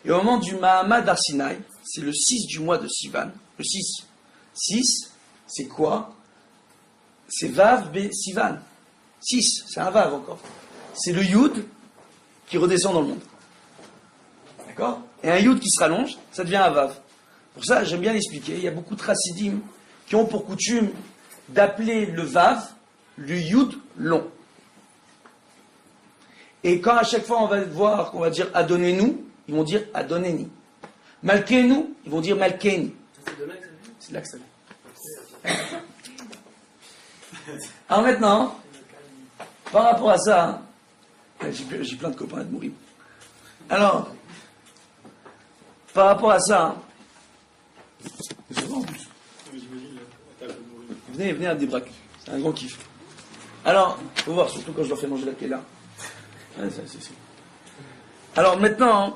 Et au moment du Mahamad Arsinaï, c'est le 6 du mois de Sivan, le 6. 6, c'est quoi? C'est Vav B Sivan. 6, c'est un Vav encore. C'est le Yud qui redescend dans le monde. D'accord? Et un Yud qui se rallonge, ça devient un Vav. Pour ça, j'aime bien l'expliquer. Il y a beaucoup de Chassidim qui ont pour coutume d'appeler le Vav le Yud long. Et quand à chaque fois on va voir qu'on va dire Adonnez-nous, ils vont dire Adonneni. Malkenu, ils vont dire Malkeni. C'est de là que ça vient. Alors maintenant, par rapport à ça, j'ai plein de copains de mourir. Alors, par rapport à ça, venez à des braques, c'est un grand kiff. Alors, faut voir, surtout quand je leur fais manger la kéla. Ouais, c'est. Alors maintenant,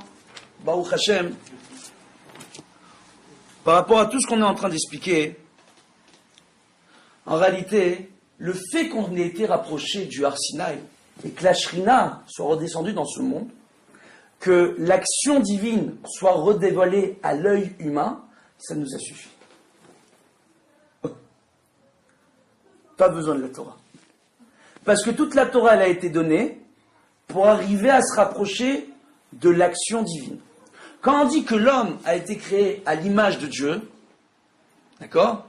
Baruch Hashem, par rapport à tout ce qu'on est en train d'expliquer, en réalité, le fait qu'on ait été rapproché du Har Sinaï et que la Shrina soit redescendue dans ce monde, que l'action divine soit redévoilée à l'œil humain, ça nous a suffi. Pas besoin de la Torah. Parce que toute la Torah, elle a été donnée pour arriver à se rapprocher de l'action divine. Quand on dit que l'homme a été créé à l'image de Dieu, d'accord?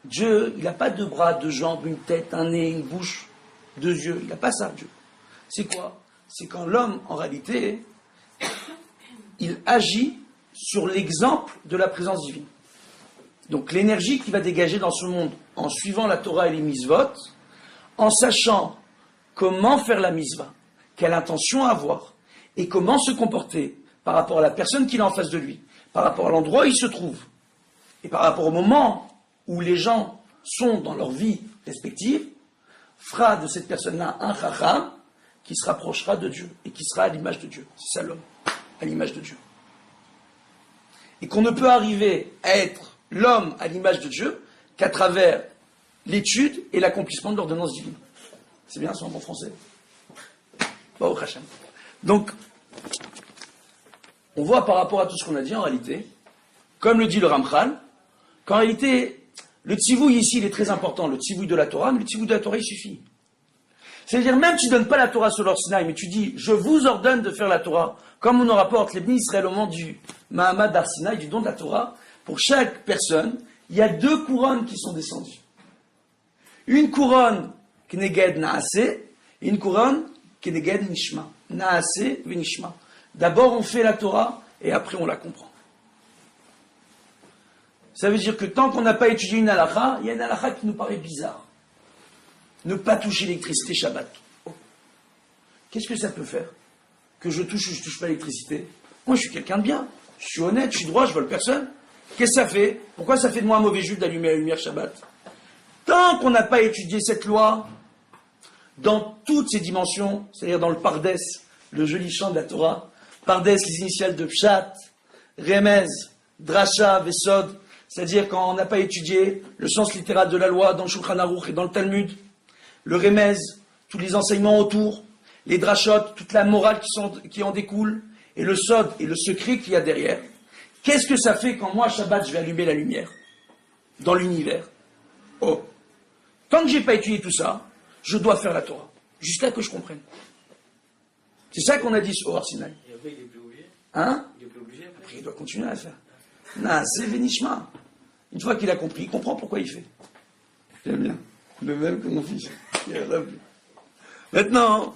Dieu, il n'a pas deux bras, deux jambes, une tête, un nez, une bouche, deux yeux. Il n'a pas ça, Dieu. C'est quoi? C'est quand l'homme, en réalité, il agit sur l'exemple de la présence divine. Donc l'énergie qui va dégager dans ce monde en suivant la Torah et les mitzvot, en sachant comment faire la mitzvah, quelle intention avoir, et comment se comporter par rapport à la personne qu'il a en face de lui, par rapport à l'endroit où il se trouve, et par rapport au moment où les gens sont dans leur vie respective, fera de cette personne-là un chacham qui se rapprochera de Dieu, et qui sera à l'image de Dieu. C'est ça l'homme, à l'image de Dieu. Et qu'on ne peut arriver à être l'homme à l'image de Dieu qu'à travers l'étude et l'accomplissement de l'ordonnance divine. C'est bien ça en bon français. Baruch Hashem. Donc, on voit par rapport à tout ce qu'on a dit en réalité, comme le dit le Ramchal, qu'en réalité, le tzivouï ici, il est très important, le tzivouï de la Torah, mais le tzivouï de la Torah, il suffit. C'est-à-dire, même tu ne donnes pas la Torah sur l'Or Sinaï, mais tu dis, je vous ordonne de faire la Torah, comme on nous rapporte les Bnei Israël au moment du Mahamad Har Sinaï, du don de la Torah, pour chaque personne, il y a 2 couronnes qui sont descendues. Une couronne Kneged Naase, et une couronne Kneged Nishma. Naase Venishma. D'abord on fait la Torah, et après on la comprend. Ça veut dire que tant qu'on n'a pas étudié une halakha, il y a une halakha qui nous paraît bizarre. Ne pas toucher l'électricité Shabbat. Oh. Qu'est-ce que ça peut faire? Que je touche ou je touche pas l'électricité? Moi je suis quelqu'un de bien, je suis honnête, je suis droit, je vole personne. Qu'est-ce que ça fait? Pourquoi ça fait de moi un mauvais juif d'allumer la lumière Shabbat? Tant qu'on n'a pas étudié cette loi, dans toutes ses dimensions, c'est-à-dire dans le Pardes, le joli chant de la Torah, Pardes, les initiales de Pshat, Remez, Drasha, Vesod, c'est-à-dire quand on n'a pas étudié le sens littéral de la loi dans le Shulchan Aruch et dans le Talmud, le Remez, tous les enseignements autour, les Drashot, toute la morale qui en découle, et le Sod et le secret qu'il y a derrière. Qu'est-ce que ça fait quand moi, Shabbat, je vais allumer la lumière dans l'univers? Oh, tant que je n'ai pas étudié tout ça, je dois faire la Torah, jusqu'à que je comprenne. C'est ça qu'on a dit au Har Sinaï. Et après, il est plus obligé. Hein? Il est plus obligé après. Après, il doit continuer à le faire. C'est Venishma. Une fois qu'il a compris, il comprend pourquoi il fait. J'aime bien. Le même que mon fils. Maintenant,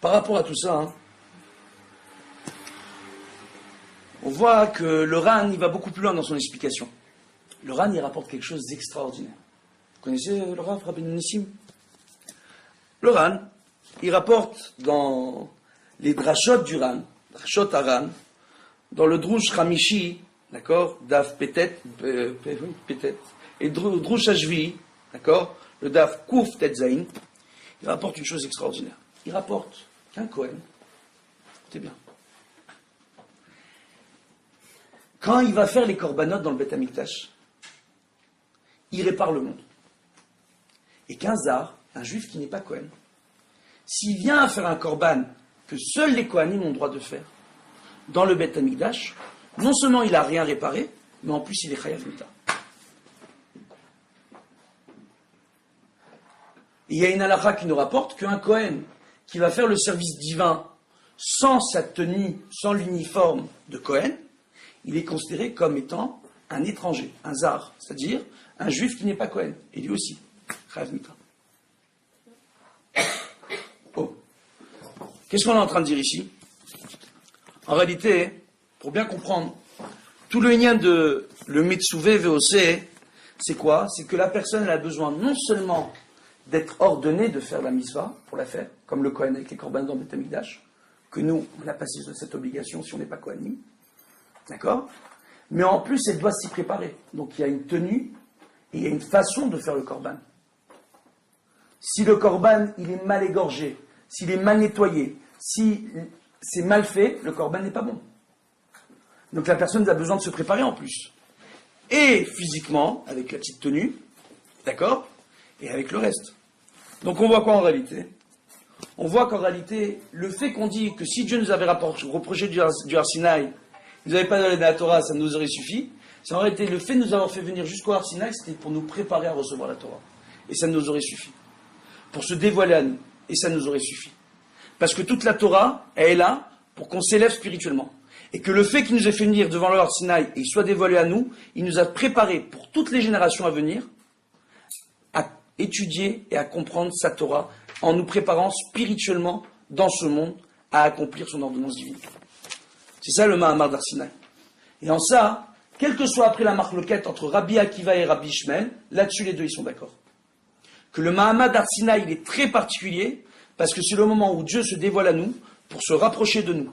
par rapport à tout ça, hein, on voit que le Ran, il va beaucoup plus loin dans son explication. Le Ran, il rapporte quelque chose d'extraordinaire. Vous connaissez le Rav Rabbeinu Nissim? Le Ran, il rapporte dans les drashot du Ran, drashot Aran, dans le Drush Hamishi, d'accord, Daf Petet, et Drush Hashvi, d'accord, le Daf Kouf Tetzain, il rapporte une chose extraordinaire. Il rapporte qu'un Kohen, c'est bien, quand il va faire les korbanot dans le Beth Amikdash, il répare le monde. Et qu'un zar, un juif qui n'est pas Kohen, s'il vient à faire un korban que seuls les Kohanim ont le droit de faire dans le Beth Amikdash, non seulement il n'a rien réparé, mais en plus il est chayav mita. Il y a une halakha qui nous rapporte qu'un Kohen qui va faire le service divin sans sa tenue, sans l'uniforme de Kohen, il est considéré comme étant un étranger, un zar, c'est-à-dire un juif qui n'est pas Kohen, et lui aussi, chayav mita. Oh. Qu'est-ce qu'on est en train de dire ici? En réalité, pour bien comprendre, tout le lien de le Metsouvé VOC, c'est quoi? C'est que la personne elle a besoin non seulement d'être ordonnée de faire la mitzvah, pour la faire, comme le Kohen avec les korban dans le Beth Amikdash, que nous, on n'a pas cette obligation si on n'est pas Kohanim, d'accord? Mais en plus, elle doit s'y préparer. Donc il y a une tenue et il y a une façon de faire le korban. Si le korban, il est mal égorgé, s'il est mal nettoyé, si c'est mal fait, le korban n'est pas bon. Donc la personne a besoin de se préparer en plus. Et physiquement, avec la petite tenue, d'accord? Et avec le reste. Donc on voit quoi en réalité? On voit qu'en réalité, le fait qu'on dit que si Dieu nous avait reproché du Har Sinaï, il nous avait pas donné la Torah, ça nous aurait suffi, c'est en réalité le fait de nous avoir fait venir jusqu'au Har Sinaï, c'était pour nous préparer à recevoir la Torah. Et ça nous aurait suffi. Pour se dévoiler à nous. Et ça nous aurait suffi. Parce que toute la Torah, elle est là pour qu'on s'élève spirituellement. Et que le fait qu'il nous ait fait venir devant le Har Sinaï et il soit dévoilé à nous, il nous a préparé pour toutes les générations à venir à étudier et à comprendre sa Torah en nous préparant spirituellement dans ce monde à accomplir son ordonnance divine. C'est ça le Mahamar d'Har Sinaï. Et en ça, quel que soit après la marloquette entre Rabbi Akiva et Rabbi Ishmael, là-dessus les deux ils sont d'accord. Que le Mahamar d'Har Sinaï il est très particulier parce que c'est le moment où Dieu se dévoile à nous pour se rapprocher de nous.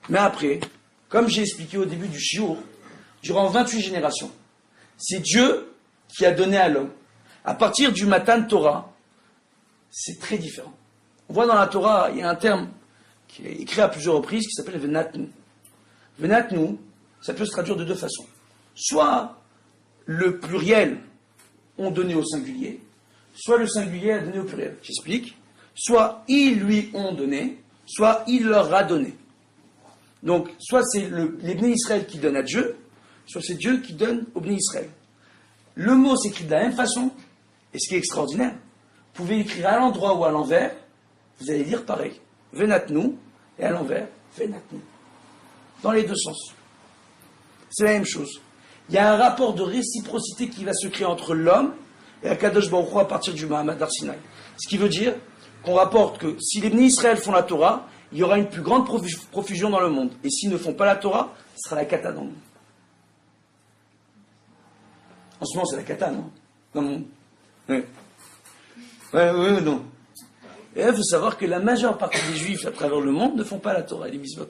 Mais après, comme j'ai expliqué au début du shiur, durant 28 générations, c'est Dieu qui a donné à l'homme. À partir du Matan Torah, c'est très différent. On voit dans la Torah, il y a un terme qui est écrit à plusieurs reprises qui s'appelle Venatnu. Venatnu, ça peut se traduire de deux façons. Soit le pluriel ont donné au singulier, soit le singulier a donné au pluriel. J'explique. Soit ils lui ont donné, soit il leur a donné. Donc, soit c'est les Bnei Israël qui donnent à Dieu, soit c'est Dieu qui donne aux Bnei Israël. Le mot s'écrit de la même façon, et ce qui est extraordinaire, vous pouvez écrire à l'endroit ou à l'envers, vous allez lire pareil. Venatnu, et à l'envers, Venatnu. Dans les deux sens. C'est la même chose. Il y a un rapport de réciprocité qui va se créer entre l'homme et Akadosh Baruch Hu à partir du Mahamad d'Har Sinaï. Ce qui veut dire qu'on rapporte que si les Bnei Israël font la Torah, il y aura une plus grande profusion dans le monde. Et s'ils ne font pas la Torah, ce sera la cata dans le monde. En ce moment, c'est la cata, non? Dans le monde. Oui. Oui, non. Et là, il faut savoir que la majeure partie des Juifs à travers le monde ne font pas la Torah et les mitzvot.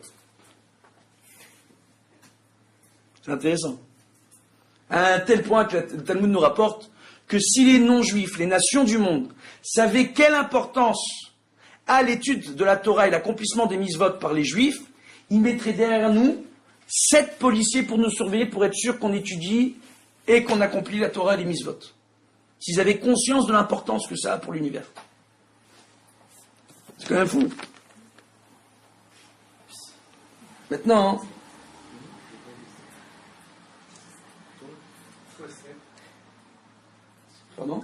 C'est intéressant. À un tel point que le Talmud nous rapporte que si les non-juifs, les nations du monde, savaient quelle importance a l'étude de la Torah et l'accomplissement des mitzvot par les juifs, ils mettraient derrière nous 7 policiers pour nous surveiller, pour être sûr qu'on étudie et qu'on accomplit la Torah et les mitzvot. S'ils avaient conscience de l'importance que ça a pour l'univers. C'est quand même fou. Maintenant, pardon?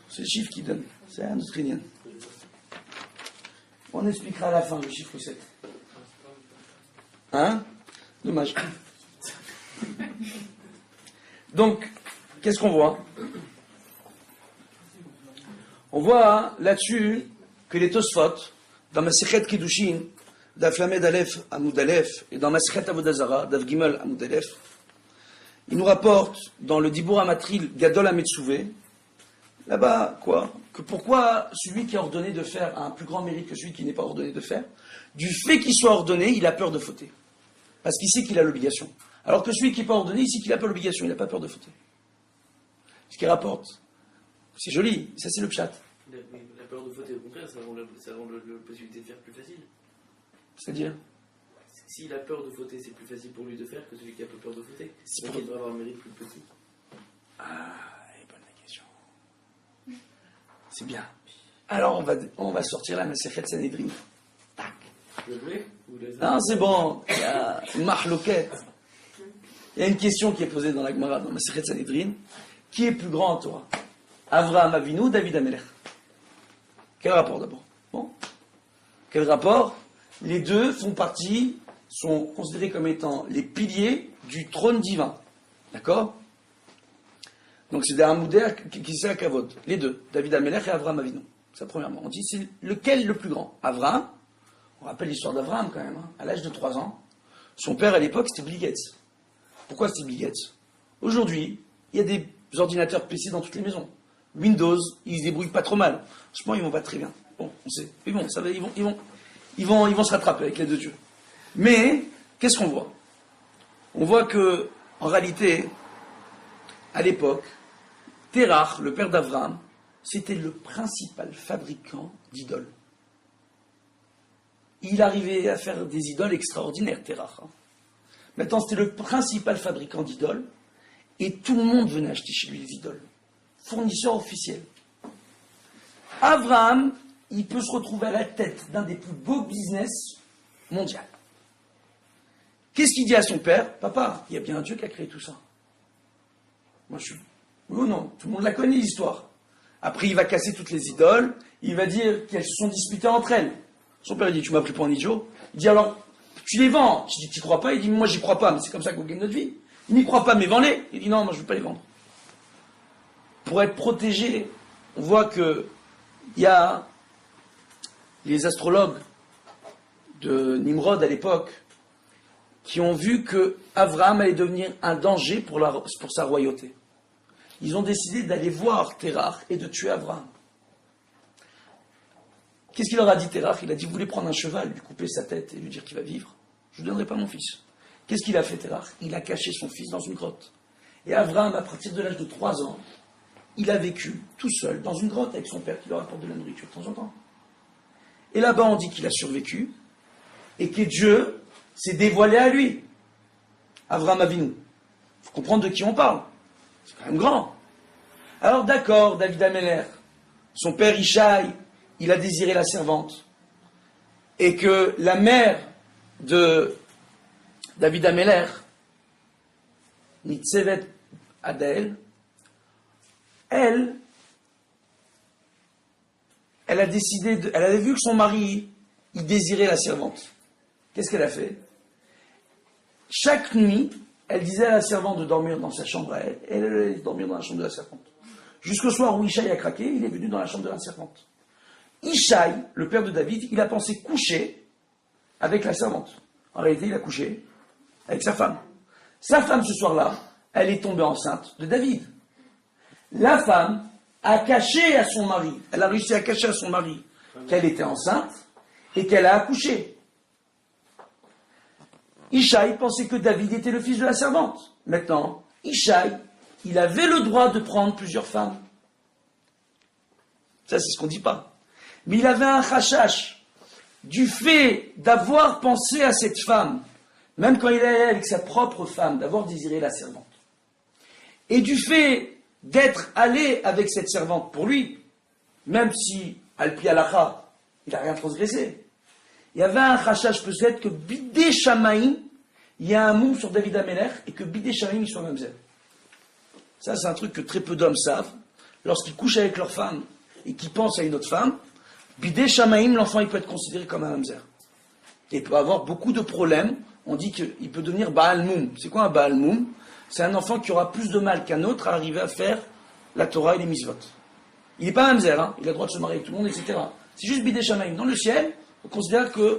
C'est le chiffre qui donne. C'est un autre lien. On expliquera à la fin le chiffre 7. Hein? Dommage. Donc, qu'est-ce qu'on voit? On voit là-dessus que les Tosfot, dans Masechet Kiddushin, Daf Lamed Aleph Amoud Aleph, et dans Masechet Avodah Zara, Daf Gimel Amoud Aleph, il nous rapporte dans le Dibur Amatril Gadol Ametsuvé, là-bas, quoi, que pourquoi celui qui est ordonné de faire a un plus grand mérite que celui qui n'est pas ordonné de faire, du fait qu'il soit ordonné, il a peur de fauter. Parce qu'il sait qu'il a l'obligation. Alors que celui qui n'est pas ordonné, il sait qu'il n'a pas l'obligation, il n'a pas peur de fauter. Ce qu'il rapporte, c'est joli, ça c'est le pshat. La peur de faute, au contraire, ça rend la possibilité de faire plus facile. C'est-à-dire S'il a peur de fauter, c'est plus facile pour lui de faire que celui qui a pas peur de fauter. C'est Donc pour- il devrait avoir un mérite plus petit. Ah, elle est bonne la question. C'est bien. Alors on va sortir la Masechet Sanhedrin. Tac. Le blé ou les Non, c'est bon. Il y a une marloquette. Il y a une question qui est posée dans la Gemara, dans la Masechet Sanhedrin. Qui est plus grand en Torah? Avraham Avinu ou David Amelech? Quel rapport d'abord? Bon. Quel rapport? Les deux sont considérés comme étant les piliers du trône divin. D'accord? Donc c'est des Hamoudéa qui c'est à Kavod. Les deux, David Amelech et Avraham Avinu. Ça premièrement. On dit c'est lequel le plus grand? Avraham, on rappelle l'histoire d'Avraham quand même, hein. À l'âge de 3 ans, son père à l'époque c'était Bill Gates. Pourquoi c'était Bill Gates? Aujourd'hui, il y a des ordinateurs PC dans toutes les maisons. Windows, ils se débrouillent pas trop mal. Franchement, ils vont pas très bien. Bon, on sait. Mais bon, ça va, ils vont se rattraper avec l'aide de Dieu. Mais, qu'est-ce qu'on voit? On voit que, en réalité, à l'époque, Terach, le père d'Avraham, c'était le principal fabricant d'idoles. Il arrivait à faire des idoles extraordinaires, Terach. Maintenant, c'était le principal fabricant d'idoles, et tout le monde venait acheter chez lui les idoles. Fournisseur officiel. Avraham, il peut se retrouver à la tête d'un des plus beaux business mondial. Qu'est-ce qu'il dit à son père? Papa, il y a bien un Dieu qui a créé tout ça. Moi, je suis... Oui ou non? Tout le monde la connaît, l'histoire. Après, il va casser toutes les idoles, il va dire qu'elles se sont disputées entre elles. Son père, il dit, tu m'as pris pour un idiot. Il dit, alors, tu les vends. Je dis, tu crois pas? Il dit, moi, j'y crois pas, mais c'est comme ça qu'on gagne notre vie. Il n'y croit pas, mais vends-les. Il dit, non, moi, je ne veux pas les vendre. Pour être protégé, on voit que il y a les astrologues de Nimrod à l'époque qui ont vu que Avraham allait devenir un danger pour sa royauté. Ils ont décidé d'aller voir Terach et de tuer Avraham. Qu'est-ce qu'il leur a dit Terach? Il a dit, vous voulez prendre un cheval, lui couper sa tête et lui dire qu'il va vivre? Je ne donnerai pas mon fils. Qu'est-ce qu'il a fait Terach? Il a caché son fils dans une grotte. Et Avraham, à partir de l'âge de 3 ans, il a vécu tout seul dans une grotte avec son père qui leur apporte de la nourriture de temps en temps. Et là-bas, on dit qu'il a survécu et que Dieu s'est dévoilé à lui. Avraham Avinu. Il faut comprendre de qui on parle. C'est quand même grand. Alors d'accord, David Amelech, son père Ishaï, il a désiré la servante. Et que la mère de David Amelech, Nitzevet Adael, elle a décidé, elle avait vu que son mari, il désirait la servante. Qu'est-ce qu'elle a fait? Chaque nuit, elle disait à la servante de dormir dans sa chambre à elle, et elle allait dormir dans la chambre de la servante. Jusqu'au soir où Ishaï a craqué, il est venu dans la chambre de la servante. Ishaï, le père de David, il a pensé coucher avec la servante. En réalité, il a couché avec sa femme. Sa femme, ce soir-là, elle est tombée enceinte de David. La femme a caché à son mari, elle a réussi à cacher à son mari qu'elle était enceinte et qu'elle a accouché. Ishaï pensait que David était le fils de la servante. Maintenant, Ishaï, il avait le droit de prendre plusieurs femmes. Ça, c'est ce qu'on ne dit pas. Mais il avait un chachash du fait d'avoir pensé à cette femme, même quand il allait avec sa propre femme, d'avoir désiré la servante. Et du fait d'être allé avec cette servante pour lui, même si, al-pi alacha, il n'a rien transgressé. Il y avait un rachage peut-être que Bidé Shamaïm, il y a un moum sur David Amelech, et que Bidé Shamaïm, il soit mamzer. Ça, c'est un truc que très peu d'hommes savent. Lorsqu'ils couchent avec leur femme, et qu'ils pensent à une autre femme, Bidé Shamaïm, l'enfant, il peut être considéré comme un mamzer. Et il peut avoir beaucoup de problèmes. On dit qu'il peut devenir Baal Moum. C'est quoi un Baal Moum? C'est un enfant qui aura plus de mal qu'un autre à arriver à faire la Torah et les mitzvot. Il n'est pas mamzer, hein, il a le droit de se marier avec tout le monde, etc. C'est juste Bidé Shamaïm. Dans le ciel, on considère qu'il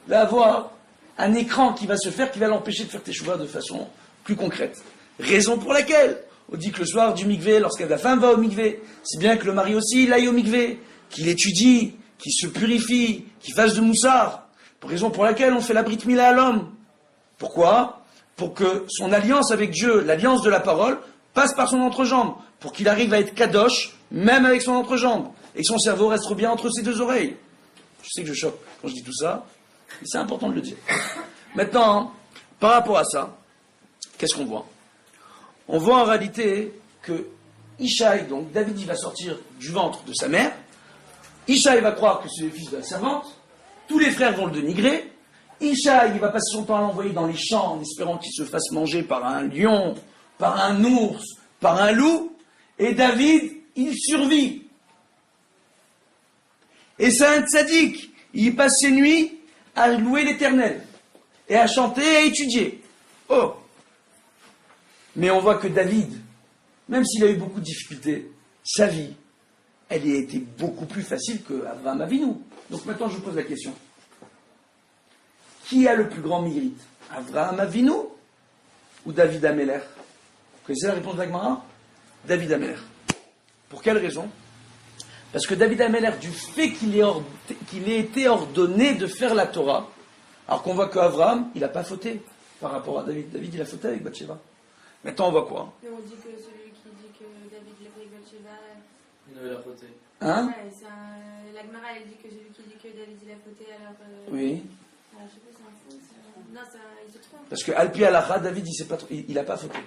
va avoir un écran qui va se faire, qui va l'empêcher de faire tes chouvas de façon plus concrète. Raison pour laquelle on dit que le soir du mikvé, lorsque la femme va au mikvé, c'est bien que le mari aussi il aille au mikvé, qu'il étudie, qu'il se purifie, qu'il fasse de moussard. Raison pour laquelle on fait la brit mila à l'homme. Pourquoi? Pour que son alliance avec Dieu, l'alliance de la parole, passe par son entrejambe, pour qu'il arrive à être kadosh, même avec son entrejambe, et que son cerveau reste bien entre ses deux oreilles. Je sais que je choque quand je dis tout ça, mais c'est important de le dire. Maintenant, par rapport à ça, qu'est-ce qu'on voit? On voit en réalité que Ishaï, donc David, il va sortir du ventre de sa mère. Ishaï va croire que c'est le fils de la servante. Tous les frères vont le dénigrer. Ishaï, il va passer son temps à l'envoyer dans les champs en espérant qu'il se fasse manger par un lion, par un ours, par un loup. Et David, il survit. Et c'est un tzaddik. Il passe ses nuits à louer l'Éternel. Et à chanter et à étudier. Oh! Mais on voit que David, même s'il a eu beaucoup de difficultés, sa vie, elle a été beaucoup plus facile qu'Avraham Avinu. Donc maintenant, je vous pose la question. Qui a le plus grand mérite? Avraham Avinu ou David Améler? Vous connaissez la réponse de la Gemara? David Améler. Pour quelle raison? Parce que David Améler, du fait qu'il ait été ordonné de faire la Torah, alors qu'on voit qu'Avraham, il n'a pas fauté par rapport à David. David, il a fauté avec Bathsheba. Maintenant, on voit quoi? Mais on dit que celui qui dit que David l'a fait avec Bathsheba. Il avait la faute. Hein? Ouais, la Gemara, elle dit que celui qui dit que David il a fauté, alors. Oui. Alors, je sais pas, c'est un faux. Non, il se trompe. Parce que Alpi Alacha, David, il n'a pas fauté.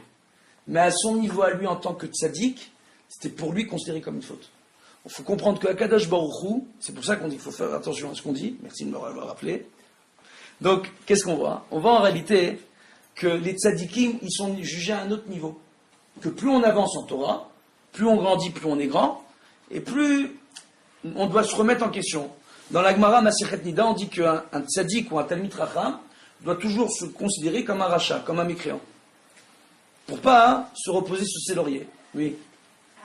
Mais à son niveau, à lui, en tant que tzaddik, c'était pour lui considéré comme une faute. Il faut comprendre que Akadosh Baruch Hu, c'est pour ça qu'on dit qu'il faut faire attention à ce qu'on dit. Merci de me le rappeler. Donc, qu'est-ce qu'on voit? On voit en réalité que les tzaddikim, ils sont jugés à un autre niveau. Que plus on avance en Torah, plus on grandit, plus on est grand, et plus on doit se remettre en question. Dans la Gemara Masechet Nida, on dit qu'un tzaddik ou un talmid racham doit toujours se considérer comme un rachat, comme un mécréant. Pour pas se reposer sur ses lauriers. Oui.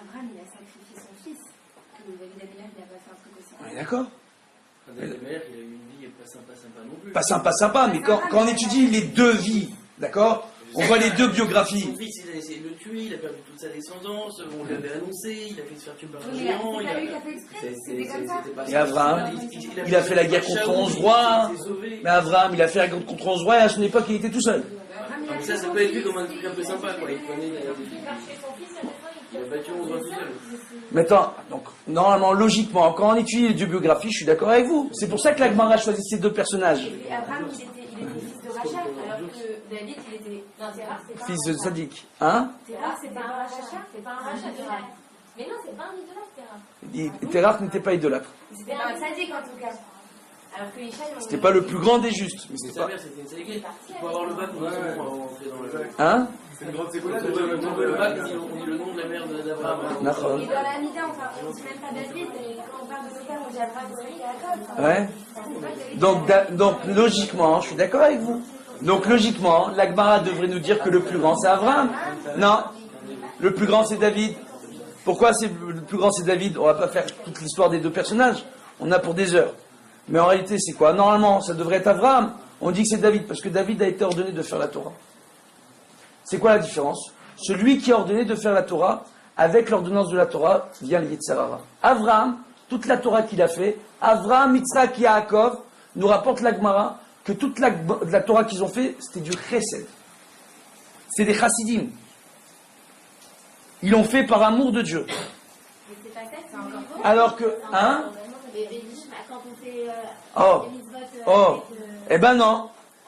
Abraham, il a sacrifié son fils. David Améler, il n'a pas fait un truc aussi. On est d'accord? David Améler, il a eu une vie pas sympa non plus. Pas sympa, mais quand on étudie les deux vies, d'accord? On voit les deux biographies. Son fils, il a essayé de le tuer, il a perdu toute sa descendance, on lui avait annoncé, il a fait se faire tuer par un Oui, mais géant. c'est pas lui qui a fait exprès, c'était comme ça. Et Abraham, il a fait la guerre contre 11 rois. Mais Abraham, il a fait la guerre contre 11 rois, et à son époque, il était tout seul. Mais ça peut être vu comme un truc un peu sympa, quoi. Il prenait il a battu 11 rois tout seul. Maintenant, donc, normalement, logiquement, quand on étudie les deux biographies, je suis d'accord avec vous. C'est pour ça que la Gemara choisit ces deux personnages. Et Abraham, il était fils de Rachel, alors que David, il était. Non, Terah, c'est pas. Fils de Sadiq. Hein? Terah, c'est pas un rachat, c'est pas un rachat, Terah. Mais non, c'est pas un idolâtre, Terah. Terach n'était pas idolâtre. C'était pas un sadique en tout cas. Alors que Ishaï, C'était pas le plus grand des justes. Mais c'est Sa pas. mère, c'était une ségrégée. Il faut avoir le bac, on a son pour rentrer dans le bac. Hein? C'est une grande Quand séquence. on voit le bac, on dit le nom de la mère d'Abraham. D'accord. Et dans la Mida, on dit même pas David, et quand on parle de nos pères, on dit Abraham, Isaac, Jacob. Ouais. Donc, logiquement, je suis d'accord avec vous. Donc, logiquement, la Gemara devrait nous dire que le plus grand, c'est Abraham. Non. Le plus grand, c'est David. Pourquoi le plus grand, c'est David? On va pas faire toute l'histoire des deux personnages. On a pour des heures. Mais en réalité, c'est quoi? Normalement, ça devrait être Abraham. On dit que c'est David, parce que David a été ordonné de faire la Torah. C'est quoi la différence? Celui qui est ordonné de faire la Torah, avec l'ordonnance de la Torah, vient le Yetzer Hara. Abraham, toute la Torah qu'il a fait, Abraham, Yitzhak, Yaakov, nous rapporte la Gemara que toute la Torah qu'ils ont fait, c'était du chesed. C'est des chassidim. Ils l'ont fait par amour de Dieu. Mais c'est pas ça, c'est encore beau. Alors que, hein? Quand on fait Oh. les mitzvot Oh. avec,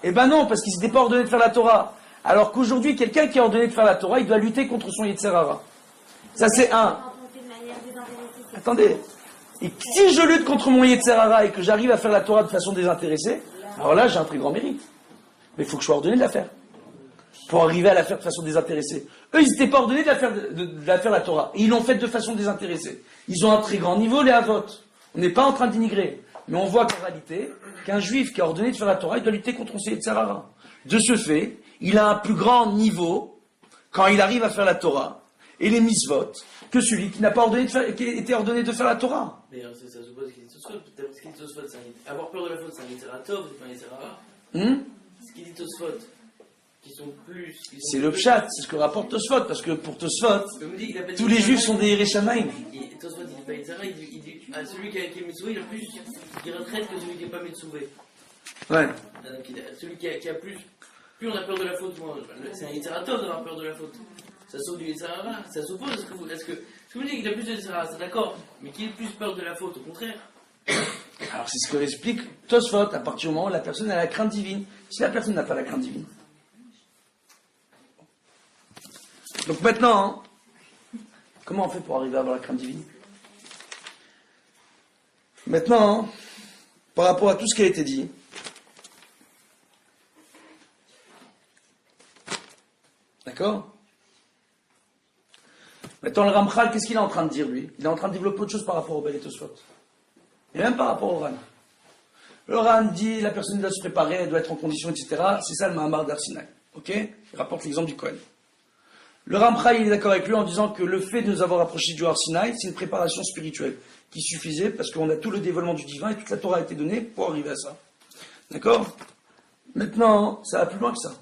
Eh ben non, parce qu'ils n'étaient pas ordonnés de faire la Torah. Alors qu'aujourd'hui, quelqu'un qui est ordonné de faire la Torah, il doit lutter contre son Yetzer Hara. Ça c'est un. quand on fait de manière désintéressée, c'est Attendez. Et si je lutte contre mon Yetzer Hara et que j'arrive à faire la Torah de façon désintéressée, alors là, j'ai un très grand mérite. Mais il faut que je sois ordonné de la faire. Pour arriver à la faire de façon désintéressée. Eux, ils n'étaient pas ordonnés de la faire la Torah. Et ils l'ont faite de façon désintéressée. Ils ont un très grand niveau, les Havot. On n'est pas en train d'inigrer. Mais on voit qu'en réalité, qu'un juif qui est ordonné de faire la Torah, il doit lutter contre son Yetzer Hara. De ce fait, il a un plus grand niveau quand il arrive à faire la Torah et les mitzvot que celui qui n'a pas ordonné qui a été ordonné de faire la Torah. Mais ça suppose qu'il dit Tosfot. Peut-être ce qu'il dit Tosfot, avoir peur de la faute, c'est un Yetzer Hara Tov, c'est pas un Yetzer Hara. Ce qu'il dit Tosfot, qui sont plus. C'est le pshat, c'est ce que rapporte Tosfot, parce que pour Tosfot, Comme dit, il appelle tous les juifs sont des Yereshamaïm. Tosfot, il dit pas Yitzhara, il dit à celui qui est Metsouvé, il a plus de retraite que celui qui n'est pas Metsouvé. Ouais. Celui qui a plus. Plus on a peur de la faute, moi, c'est un Yitzhara Tov d'avoir peur de la faute. Ça sauve du Yitzhara, ça s'oppose. Est-ce que vous dites qu'il a plus de Yitzhara, c'est d'accord, mais qu'il ait plus peur de la faute, au contraire. Alors c'est ce que explique Tosfot, à partir du moment où la personne a la crainte divine. Si la personne n'a pas la crainte divine. Donc maintenant, comment on fait pour arriver à avoir la crainte divine? Maintenant, par rapport à tout ce qui a été dit, d'accord? Maintenant, le Ramchal, qu'est-ce qu'il est en train de dire, lui? Il est en train de développer autre chose par rapport au Bel et Tosfot. Et même par rapport au Ran. Le Ran dit, la personne doit se préparer, elle doit être en condition, etc. C'est ça le Mahamar d'Arsinaï. Ok? Il rapporte l'exemple du Kohen. Le Ramchal, il est d'accord avec lui en disant que le fait de nous avoir approchés du Har Sinaï, c'est une préparation spirituelle qui suffisait parce qu'on a tout le dévoilement du divin et toute la Torah a été donnée pour arriver à ça. D'accord? Maintenant, ça va plus loin que ça.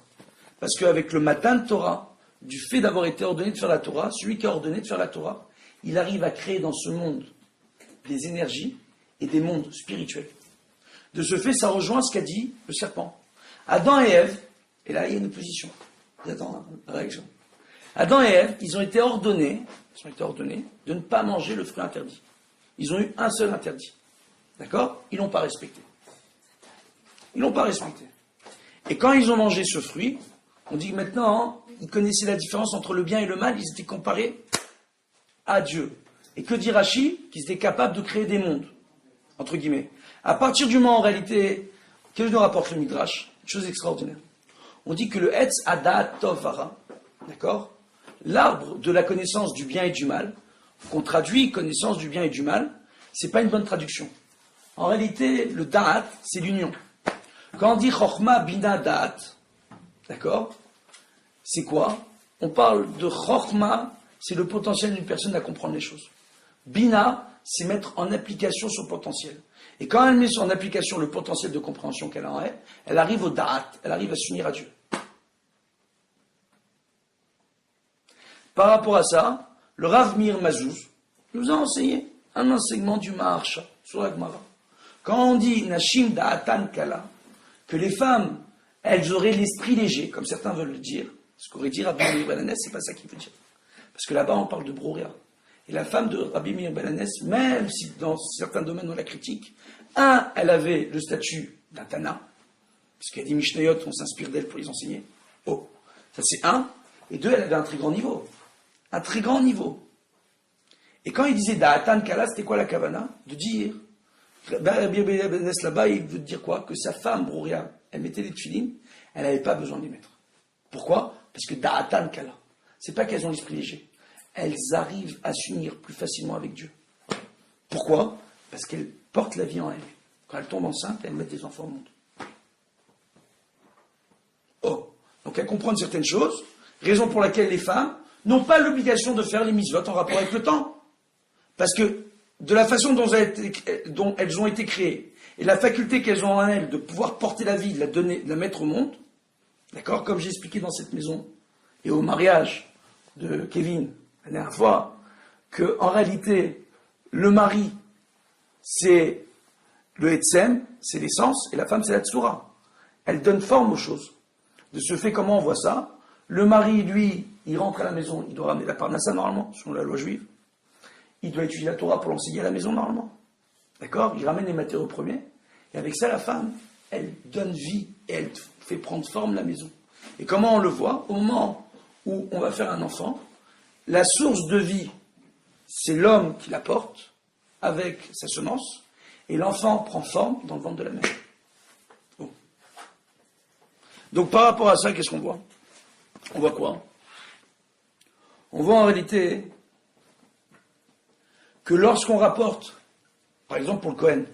Parce qu'avec le Matan Torah, du fait d'avoir été ordonné de faire la Torah, celui qui a ordonné de faire la Torah, il arrive à créer dans ce monde des énergies et des mondes spirituels. De ce fait, ça rejoint ce qu'a dit le serpent. Adam et Ève, et là il y a une opposition. J'attends la réaction. Adam et Ève, ils ont été ordonnés de ne pas manger le fruit interdit. Ils ont eu un seul interdit. D'accord? Ils ne l'ont pas respecté. Ils ne l'ont pas respecté. Et quand ils ont mangé ce fruit, on dit que maintenant, ils connaissaient la différence entre le bien et le mal, ils étaient comparés à Dieu. Et que dit Rashi? Qu'ils étaient capables de créer des mondes, entre guillemets. À partir du moment, en réalité, qu'est-ce que nous rapporte le Midrash? Une chose extraordinaire. On dit que le Etz Adat Tov Hara, d'accord? L'arbre de la connaissance du bien et du mal, qu'on traduit connaissance du bien et du mal, c'est pas une bonne traduction. En réalité, le Da'at, c'est l'union. Quand on dit Chochma Bina Da'at, d'accord? C'est quoi? On parle de Chochma, c'est le potentiel d'une personne à comprendre les choses. Bina, c'est mettre en application son potentiel. Et quand elle met en application le potentiel de compréhension qu'elle a en elle, elle arrive au Da'at, elle arrive à s'unir à Dieu. Par rapport à ça, le Rav Meir Mazouz nous a enseigné un enseignement du Maharsha sur la Gemara. Quand on dit Nashim Da'atan Kala, que les femmes, elles auraient l'esprit léger, comme certains veulent le dire, ce qu'aurait dit Rabbi Meir Ben Hanès, c'est pas ça qu'il veut dire. Parce que là-bas, on parle de Broria. Et la femme de Rabbi Meir Ben Hanès, même si dans certains domaines on la critique, elle avait le statut d'un Tana, parce qu'il y a des Mishnayot, on s'inspire d'elle pour les enseigner. Oh, ça c'est un. Et deux, elle avait un très grand niveau. Un très grand niveau. Et quand il disait Da'atan Kala, c'était quoi la kavana? De dire, Rabbi Meir Ben Hanès là-bas, il veut dire quoi? Que sa femme, Broria, elle mettait les tefilines, elle n'avait pas besoin de les mettre. Pourquoi? Parce que Da'atan Kala, c'est pas qu'elles ont l'esprit léger. Elles arrivent à s'unir plus facilement avec Dieu. Pourquoi? Parce qu'elles portent la vie en elles. Quand elles tombent enceintes, elles mettent des enfants au monde. Oh, donc elles comprennent certaines choses, raison pour laquelle les femmes n'ont pas l'obligation de faire les mitzvot en rapport avec le temps. Parce que de la façon dont elles ont été créées, et la faculté qu'elles ont en elles de pouvoir porter la vie, de la donner, de la mettre au monde, d'accord, comme j'ai expliqué dans cette maison, et au mariage de Kevin, la dernière fois, que en réalité, le mari, c'est le Etzem, c'est l'essence, et la femme, c'est la Tsura. Elle donne forme aux choses. De ce fait, comment on voit ça? Le mari, lui, il rentre à la maison, il doit ramener la parnassa normalement, selon la loi juive. Il doit étudier la Torah pour l'enseigner à la maison normalement. D'accord? Il ramène les matériaux premiers. Et avec ça, la femme, elle donne vie et elle fait prendre forme la maison. Et comment on le voit? Au moment où on va faire un enfant, la source de vie, c'est l'homme qui la porte avec sa semence, et l'enfant prend forme dans le ventre de la mère. Bon. Donc par rapport à ça, qu'est-ce qu'on voit? On voit quoi? On voit en réalité que lorsqu'on rapporte, par exemple pour le Kohen,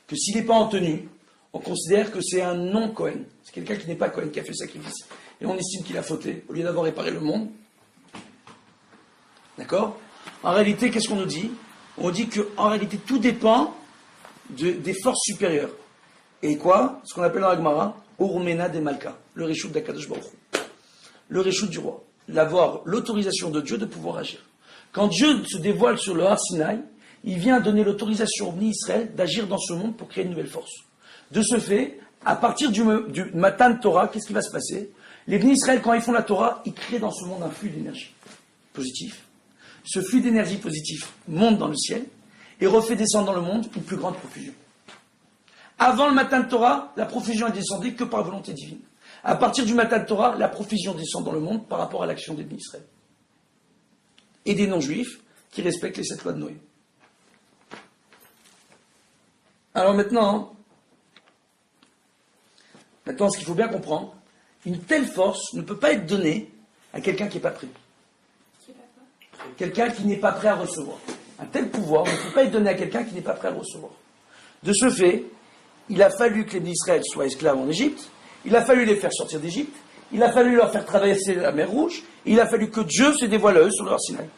que s'il n'est pas en tenue, on considère que c'est un non-Kohen. C'est quelqu'un qui n'est pas Kohen, qui a fait sacrifice. Et on estime qu'il a fauté, au lieu d'avoir réparé le monde. D'accord? En réalité, qu'est-ce qu'on nous dit? On dit qu'en réalité, tout dépend des forces supérieures. Et quoi? Ce qu'on appelle dans la Gemara, Urmena de Malka, le Rishut d'Akadosh Baruch Hu. le réchout du roi, d'avoir l'autorisation de Dieu de pouvoir agir. Quand Dieu se dévoile sur le Har Sinaï, il vient donner l'autorisation au Bnei Israël d'agir dans ce monde pour créer une nouvelle force. De ce fait, à partir du Matan Torah, qu'est-ce qui va se passer? Les Bnei Israël, quand ils font la Torah, ils créent dans ce monde un flux d'énergie positif. Ce flux d'énergie positif monte dans le ciel et refait descendre dans le monde une plus grande profusion. Avant le Matan Torah, la profusion est descendue que par volonté divine. À partir du Matan Torah, la profusion descend dans le monde par rapport à l'action des Bnei Israël. Et des non-juifs qui respectent les 7 lois de Noé. Alors maintenant, ce qu'il faut bien comprendre, une telle force ne peut pas être donnée à quelqu'un qui n'est pas prêt. Quelqu'un qui n'est pas prêt à recevoir. Un tel pouvoir ne peut pas être donné à quelqu'un qui n'est pas prêt à recevoir. De ce fait, il a fallu que les Bnei Israël soient esclaves en Égypte, il a fallu les faire sortir d'Égypte, il a fallu leur faire traverser la mer Rouge, et il a fallu que Dieu se dévoile à eux sur le Har Sinaï,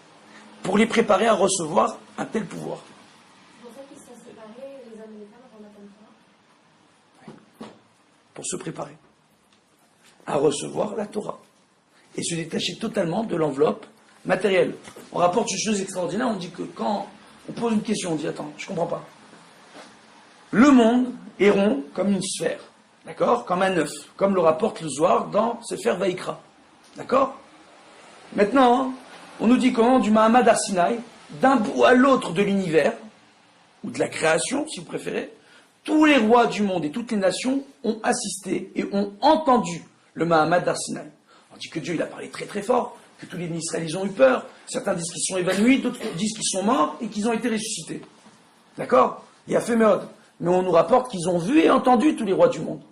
pour les préparer à recevoir un tel pouvoir. C'est pour ça qu'ils se sont séparés, les hommes et les femmes, avant Matan Torah. Pour se préparer à recevoir la Torah et se détacher totalement de l'enveloppe matérielle. On rapporte une chose extraordinaire, on dit que quand on pose une question, on dit attends, je ne comprends pas. Le monde est rond comme une sphère, d'accord? Comme un œuf, comme le rapporte le Zohar dans Sefer Vaïkra, d'accord? Maintenant, on nous dit comment du Mahamad Har Sinaï, d'un bout à l'autre de l'univers, ou de la création si vous préférez, tous les rois du monde et toutes les nations ont assisté et ont entendu le Mahamad Har Sinaï. On dit que Dieu il a parlé très très fort, que tous les Israéliens ont eu peur, certains disent qu'ils sont évanouis, d'autres disent qu'ils sont morts et qu'ils ont été ressuscités. D'accord? Il y a fait merde. Mais on nous rapporte qu'ils ont vu et entendu tous les rois du monde.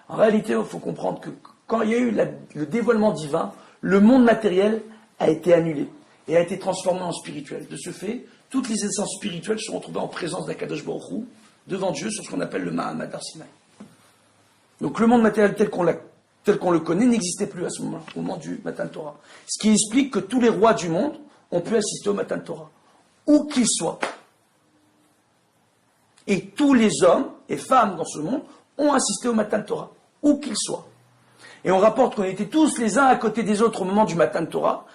En réalité, il faut comprendre que quand il y a eu le dévoilement divin, le monde matériel a été annulé et a été transformé en spirituel. De ce fait, toutes les essences spirituelles se retrouvent en présence d'Akadosh Baruch Hu, devant Dieu, sur ce qu'on appelle le Mahamad Har Sinaï. Donc le monde matériel tel qu'on le connaît n'existait plus à ce moment-là, au moment du Matan Torah. Ce qui explique que tous les rois du monde ont pu assister au Matan Torah, où qu'ils soient. Et tous les hommes et femmes dans ce monde ont assisté au Matan Torah, où qu'ils soient. Et on rapporte qu'on était tous les uns à côté des autres au moment du Matan Torah.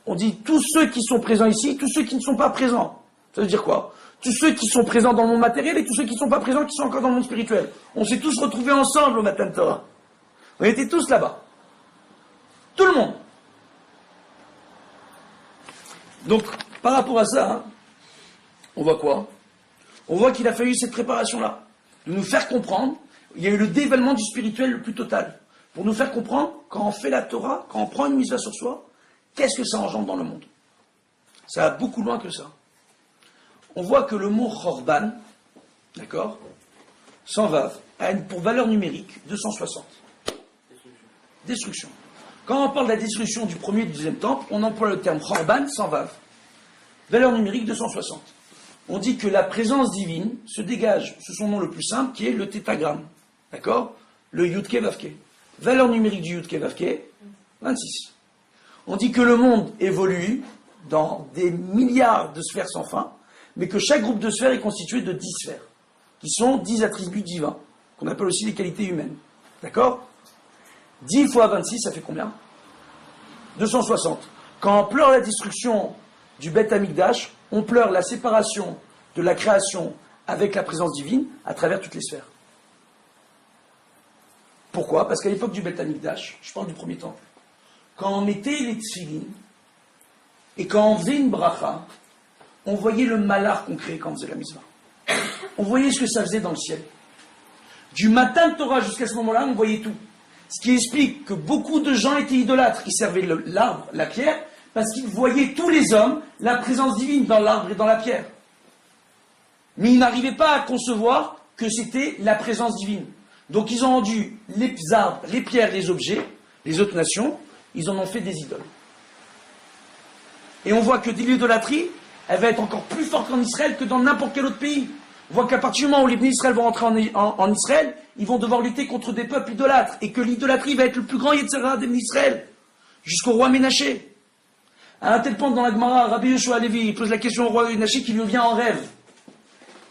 On dit tous ceux qui sont présents ici, tous ceux qui ne sont pas présents. Ça veut dire quoi? Tous ceux qui sont présents dans le monde matériel et tous ceux qui ne sont pas présents, qui sont encore dans le monde spirituel. On s'est tous retrouvés ensemble au Matan Torah. On était tous là-bas. Tout le monde. Donc, par rapport à ça, on voit quoi? On voit qu'il a fallu cette préparation-là, de nous faire comprendre. Il y a eu le dévoilement du spirituel le plus total, pour nous faire comprendre, quand on fait la Torah, quand on prend une mitzvah sur soi, qu'est-ce que ça engendre dans le monde? Ça va beaucoup loin que ça. On voit que le mot Chorban, d'accord, sans vav, a pour valeur numérique 260. Destruction. Quand on parle de la destruction du premier et du deuxième temple, on emploie le terme Chorban sans vav. Valeur numérique 260. On dit que la présence divine se dégage sous son nom le plus simple, qui est le tétragramme. D'accord? Le Yudke Vavke. Valeur numérique du Yudke Vavke, 26. On dit que le monde évolue dans des milliards de sphères sans fin, mais que chaque groupe de sphères est constitué de 10 sphères, qui sont 10 attributs divins, qu'on appelle aussi les qualités humaines. D'accord? 10 fois 26, ça fait combien? 260. Quand on pleure la destruction du Beth Amikdash, on pleure la séparation de la création avec la présence divine à travers toutes les sphères. Pourquoi? Parce qu'à l'époque du Beth Amikdash, je parle du premier temple, quand on mettait les tfilines et quand on faisait une bracha, on voyait le malheur qu'on créait quand on faisait la mitzvah. On voyait ce que ça faisait dans le ciel. Du matin de Torah jusqu'à ce moment-là, on voyait tout. Ce qui explique que beaucoup de gens étaient idolâtres. Ils servaient l'arbre, la pierre, parce qu'ils voyaient tous les hommes la présence divine dans l'arbre et dans la pierre. Mais ils n'arrivaient pas à concevoir que c'était la présence divine. Donc ils ont rendu les arbres, les pierres, les objets, les autres nations, ils en ont fait des idoles. Et on voit que l'idolâtrie, elle va être encore plus forte en Israël que dans n'importe quel autre pays. On voit qu'à partir du moment où les Bnei Israël vont rentrer en Israël, ils vont devoir lutter contre des peuples idolâtres, et que l'idolâtrie va être le plus grand Yetzirah des Bnei Israël, jusqu'au roi Ménaché. À un tel point, dans la Gemara, Rabbi Yoshua Levi, il pose la question au roi Ménaché qui lui vient en rêve.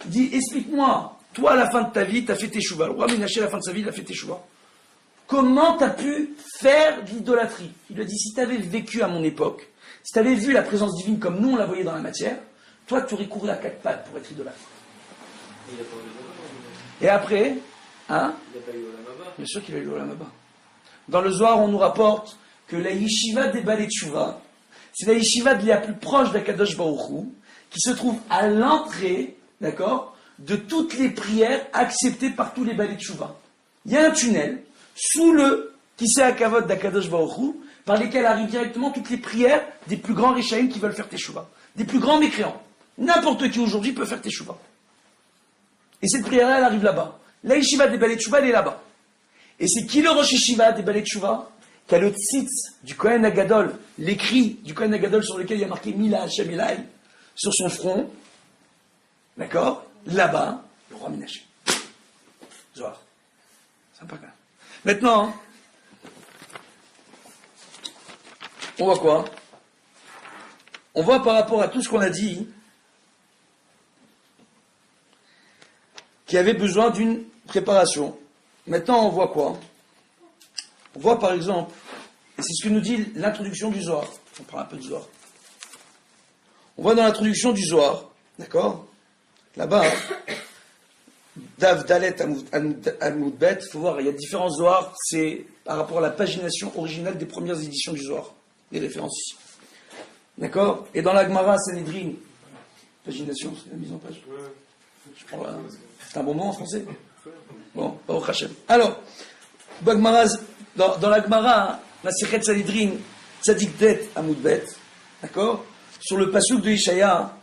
Il dit, explique-moi, toi à la fin de ta vie, tu as fait teshuva. Le roi Ménaché, à la fin de sa vie, il a fait teshuva. comment tu as pu faire de l'idolâtrie? Il lui a dit, si tu avais vécu à mon époque, si tu avais vu la présence divine comme nous on la voyait dans la matière, toi tu aurais couru à 4 pattes pour être idolâtre. Il n'a pas eu le Et après, hein? Il n'a pas eu le Maba. Bien sûr qu'il a eu l'Olam Haba. Dans le Zohar, on nous rapporte que la yeshiva des Balei Tshuva, c'est la yeshiva la plus proche d'Akadosh Baruch Hu, qui se trouve à l'entrée, d'accord, de toutes les prières acceptées par tous les Balei Tshuva. Il y a un tunnel sous le Kisei HaKavod d'Akadosh Baruch Hu, par lesquels arrivent directement toutes les prières des plus grands Rishaïm qui veulent faire Teshuvah, des plus grands mécréants. N'importe qui aujourd'hui peut faire Teshuvah. Et cette prière-là, elle arrive là-bas. La yeshiva des Balei Tshuva, elle est là-bas. Et c'est qui le Rosh Yeshiva des Balei Tshuva? Qui a le tzitz du Kohen Agadol, l'écrit du Kohen Agadol sur lequel il y a marqué Mila Hashem Elai, sur son front. D'accord? Là-bas, le roi Ménaché. Zohar. Sympa quand même. Maintenant, on voit quoi? On voit par rapport à tout ce qu'on a dit qu'il y avait besoin d'une préparation. Maintenant, on voit quoi? On voit par exemple, et c'est ce que nous dit l'introduction du Zohar. On prend un peu de Zohar. On voit dans l'introduction du Zohar, d'accord? Là-bas, Dav Dalet Amoudbet, il faut voir, il y a différents Zohar, c'est par rapport à la pagination originale des premières éditions du Zohar. Les références ici. D'accord? Et dans la Gemara Sanhedrin, pagination, c'est la mise en page. Je prends, c'est un bon mot en français? Bon, Baruch Hashem. Alors, dans la Gemara, la Sechet Sanhedrin, Tzadik Det Amoudbet, d'accord? Sur le pasuk de Ishaïa,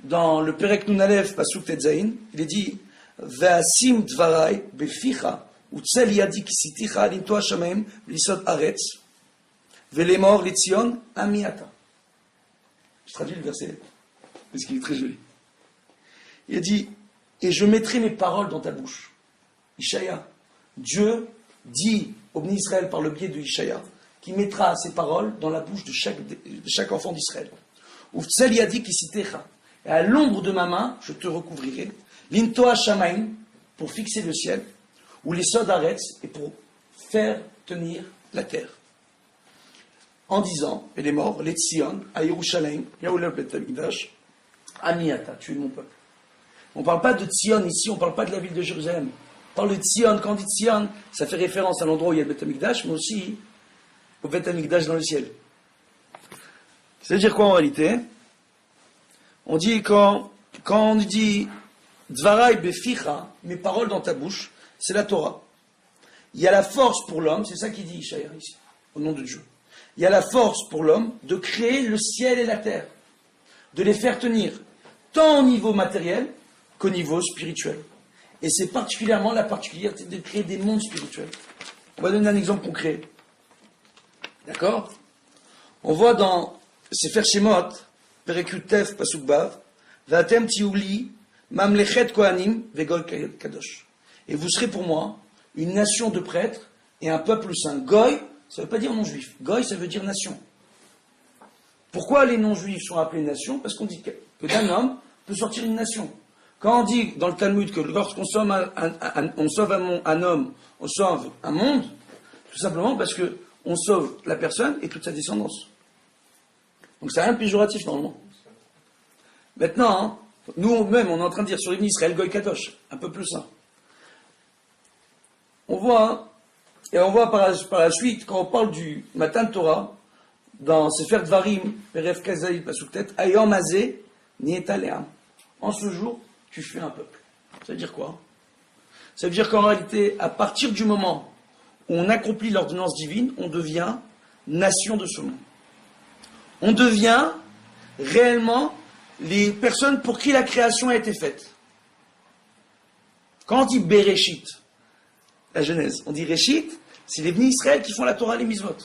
dans le Perek Nun Aleph, pasuk Tetzaïn, il est dit Ve'asim dvarai beficha u'tzel yadi kisiticha linto hashamayim lisod aretz ve'lemor litzion amiata. Je traduis le verset parce qu'il est très joli. Il a dit et je mettrai mes paroles dans ta bouche. Ishaïa, Dieu dit au Bnei Israël par le biais de Ishaïa qu'il mettra ses paroles dans la bouche de chaque enfant d'Israël. U'tzel yadi kisiticha. Et à l'ombre de ma main, je te recouvrirai. L'intoa shamaim, pour fixer le ciel, ou les sodaretz, et pour faire tenir la terre. En disant, et les morts, les Tzion, à Yerushalayim, Yaoulav Bet Amikdash, Amiata, tu es mon peuple. On ne parle pas de Tzion ici, on ne parle pas de la ville de Jérusalem. On parle de Tzion, quand on dit Tzion, ça fait référence à l'endroit où il y a le Bet Amikdash, mais aussi au Bet Amikdash dans le ciel. Ça veut dire quoi en réalité? On dit quand on dit Dvarai beficha, mes paroles dans ta bouche, c'est la Torah. Il y a la force pour l'homme, c'est ça qu'il dit Ishaïa ici, au nom de Dieu. Il y a la force pour l'homme de créer le ciel et la terre, de les faire tenir, tant au niveau matériel qu'au niveau spirituel. Et c'est particulièrement la particularité de créer des mondes spirituels. On va donner un exemple concret. D'accord? On voit dans Sefer Shemot, Perekutef Pasuk Bav, Vatem Tiouli, Mamlechet Kohanim, Vegol Kadosh. Et vous serez pour moi une nation de prêtres et un peuple saint. Goy, ça ne veut pas dire non-juif. Goy, ça veut dire nation. Pourquoi les non-juifs sont appelés nation? Parce qu'on dit que d'un homme peut sortir une nation. Quand on dit dans le Talmud que lorsqu'on sauve on sauve un homme, on sauve un monde, tout simplement parce qu'on sauve la personne et toute sa descendance. Donc c'est rien de péjoratif normalement. Maintenant, nous-mêmes, on est en train de dire sur l'Ibn Israël Goy Kadosh, un peu plus ça. On voit par la suite, quand on parle du Matan Torah, dans Sefer Dvarim, Peref Kazaï, Pasuktet, Ayom Azé, Nietaleam. En ce jour, tu fais un peuple. Ça veut dire quoi? Ça veut dire qu'en réalité, à partir du moment où on accomplit l'ordonnance divine, on devient nation de ce monde. On devient réellement les personnes pour qui la création a été faite. Quand on dit Bereshit, la Genèse, on dit Réchit, c'est les Bnei Israël qui font la Torah et les Mitzvot.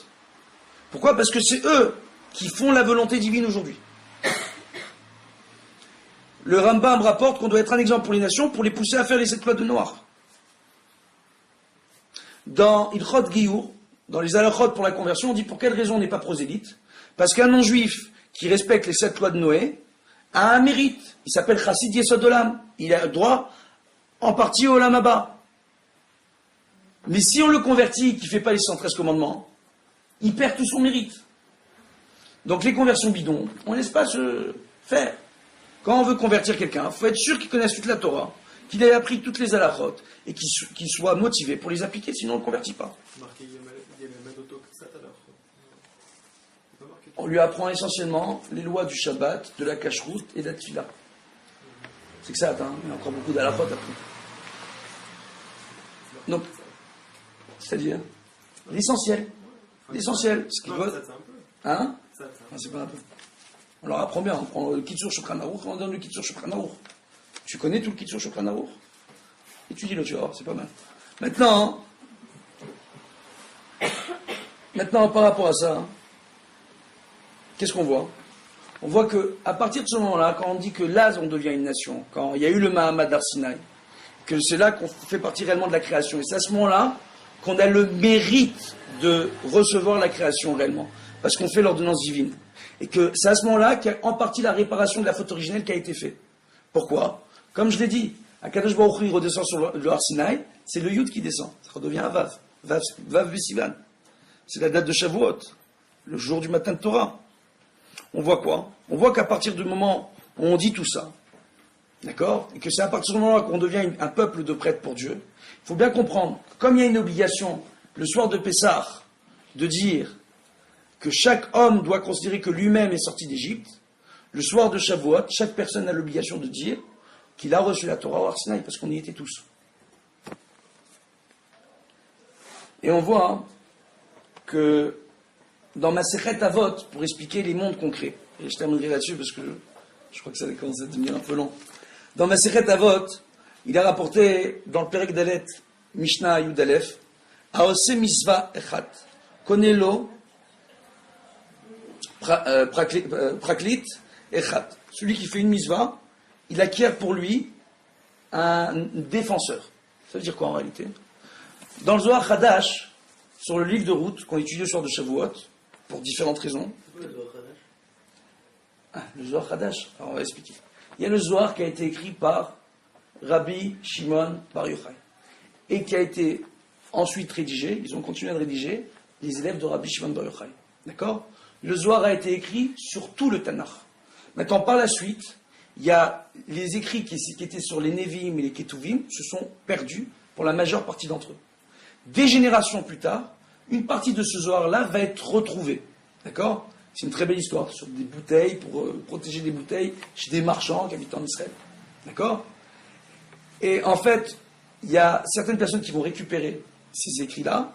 Pourquoi? Parce que c'est eux qui font la volonté divine aujourd'hui. Le Rambam rapporte qu'on doit être un exemple pour les nations pour les pousser à faire les 7 lois de Noir. Dans Ilchot Giyur, dans les halachot pour la conversion, on dit pour quelle raison on n'est pas prosélyte? Parce qu'un non-juif qui respecte les 7 lois de Noé a un mérite. Il s'appelle Chassid Yesod Olam. Il a droit en partie au Olam Haba. Mais si on le convertit, qui ne fait pas les 113 commandements, il perd tout son mérite. Donc les conversions bidons, on ne laisse pas se faire. Quand on veut convertir quelqu'un, il faut être sûr qu'il connaisse toute la Torah, qu'il ait appris toutes les halachot, et qu'il soit motivé pour les appliquer, sinon on ne le convertit pas. Marqué Yemenoto Ksat alors. C'est pas marqué. On lui apprend essentiellement les lois du Shabbat, de la cacheroute et de la tefila. C'est que ça, hein, il y a encore beaucoup d'halachot après. Donc, c'est-à-dire l'essentiel. L'essentiel. Ce qui Non, veut. ça, c'est un peu. Hein? Ça, c'est un Ah, c'est pas un peu. On leur apprend bien. On prend le Kitsur Shulchan Aruch et on donne le Kitsur Shulchan Aruch. Tu connais tout le Kitsur Shulchan Aruch? Et tu dis le tu vas voir, c'est pas mal. Maintenant, par rapport à ça, qu'est-ce qu'on voit? On voit que à partir de ce moment-là, quand on dit que là on devient une nation, quand il y a eu le Mahamad d'Arsinaï, que c'est là qu'on fait partie réellement de la création, et c'est à ce moment-là qu'on a le mérite de recevoir la création réellement, parce qu'on fait l'ordonnance divine. Et que c'est à ce moment-là qu'il y a en partie la réparation de la faute originelle qui a été faite. Pourquoi? Comme je l'ai dit, Akadosh Baruch Hu, il redescend sur le Har Sinaï, c'est le Yud qui descend, ça redevient un Vav. Vav Besivan. C'est la date de Shavuot, le jour du matin de Torah. On voit quoi? On voit qu'à partir du moment où on dit tout ça, d'accord? Et que c'est à partir du moment où on devient un peuple de prêtres pour Dieu, il faut bien comprendre que comme il y a une obligation, le soir de Pessah, de dire que chaque homme doit considérer que lui-même est sorti d'Égypte, le soir de Shavuot, chaque personne a l'obligation de dire qu'il a reçu la Torah au Har Sinaï, parce qu'on y était tous. Et on voit que dans Masechet Avot, pour expliquer les mondes concrets, et je terminerai là-dessus parce que je crois que ça commence à devenir un peu long. Dans Masechet Avot, il a rapporté dans le Perek Dalet, Mishnah Yud Aleph, Aose Misva Echat, Konelo Praklit Echat. Celui qui fait une misva, il acquiert pour lui un défenseur. Ça veut dire quoi en réalité? Dans le Zohar Hadash, sur le livre de route qu'on étudie le soir de Shavuot, pour différentes raisons. Le Zohar Hadash, alors on va expliquer. Il y a le Zohar qui a été écrit par Rabbi Shimon Bar Yochai et qui a été ensuite rédigé, ils ont continué à le rédiger, les élèves de Rabbi Shimon Bar Yochai. D'accord? Le Zohar a été écrit sur tout le Tanakh. Maintenant, par la suite, il y a les écrits qui étaient sur les Nevi'im et les Ketuvim se sont perdus pour la majeure partie d'entre eux. Des générations plus tard, une partie de ce Zohar-là va être retrouvée. D'accord? C'est une très belle histoire sur des bouteilles, pour protéger des bouteilles chez des marchands qui habitent en Israël. D'accord? Et en fait, il y a certaines personnes qui vont récupérer ces écrits-là,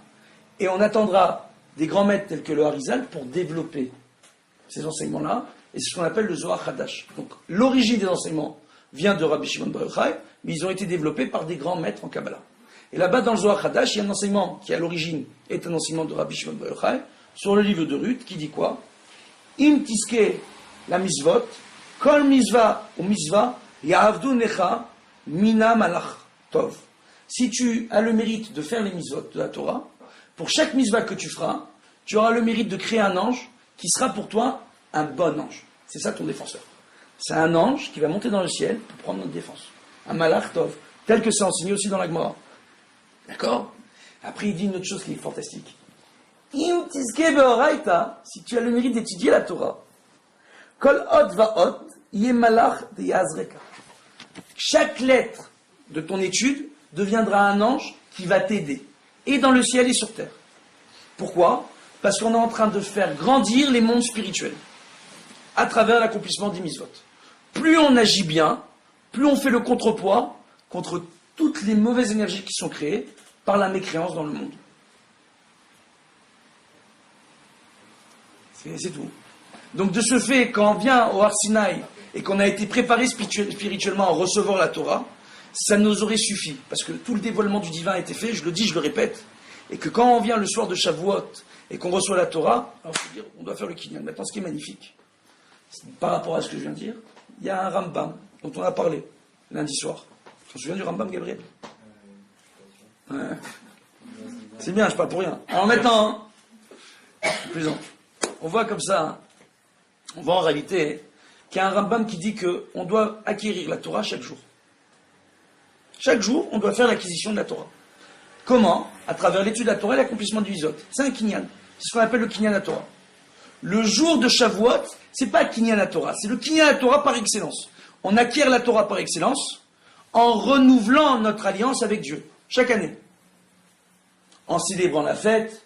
et on attendra des grands maîtres tels que le Harizal pour développer ces enseignements-là, et c'est ce qu'on appelle le Zohar Hadash. Donc l'origine des enseignements vient de Rabbi Shimon Bar Yochai, mais ils ont été développés par des grands maîtres en Kabbalah. Et là-bas, dans le Zohar Hadash, il y a un enseignement qui, à l'origine, est un enseignement de Rabbi Shimon Bar Yochai, sur le livre de Ruth, qui dit quoi? Im tiske la misvot, kol misva ou misva, ya'avdu necha, mina malach tov. Si tu as le mérite de faire les misvot de la Torah, pour chaque misva que tu feras, tu auras le mérite de créer un ange qui sera pour toi un bon ange. C'est ça ton défenseur. C'est un ange qui va monter dans le ciel pour prendre notre défense. Un malach tov, tel que c'est enseigné aussi dans la Gemara. D'accord? Après, il dit une autre chose qui est fantastique. Im tizke beoraita, si tu as le mérite d'étudier la Torah, kol ot va ot, yé malach de yazreka. Chaque lettre de ton étude deviendra un ange qui va t'aider, et dans le ciel et sur terre. Pourquoi? Parce qu'on est en train de faire grandir les mondes spirituels, à travers l'accomplissement des mitzvot. Plus on agit bien, plus on fait le contrepoids contre toutes les mauvaises énergies qui sont créées par la mécréance dans le monde. C'est tout. Donc de ce fait, quand on vient au Har Sinaï et qu'on a été préparé spirituellement à recevoir la Torah, ça nous aurait suffi, parce que tout le dévoilement du divin a été fait, je le dis, je le répète, et que quand on vient le soir de Shavuot et qu'on reçoit la Torah, alors je veux dire, on doit faire le kinyan. Maintenant, ce qui est magnifique, par rapport à ce que je viens de dire, il y a un Rambam dont on a parlé lundi soir. Tu te souviens du Rambam, Gabriel? Ouais. C'est bien, je parle pour rien. Alors maintenant, plaisant. On voit comme ça, on voit en réalité qu'il y a un Rambam qui dit qu'on doit acquérir la Torah chaque jour. Chaque jour, on doit faire l'acquisition de la Torah. Comment? à travers l'étude de la Torah et l'accomplissement du Vizot. C'est un Kinyan. C'est ce qu'on appelle le Kinyan à Torah. Le jour de Shavuot, c'est pas Kinyan à Torah, c'est le Kinyan à Torah par excellence. On acquiert la Torah par excellence en renouvelant notre alliance avec Dieu, chaque année. En célébrant la fête,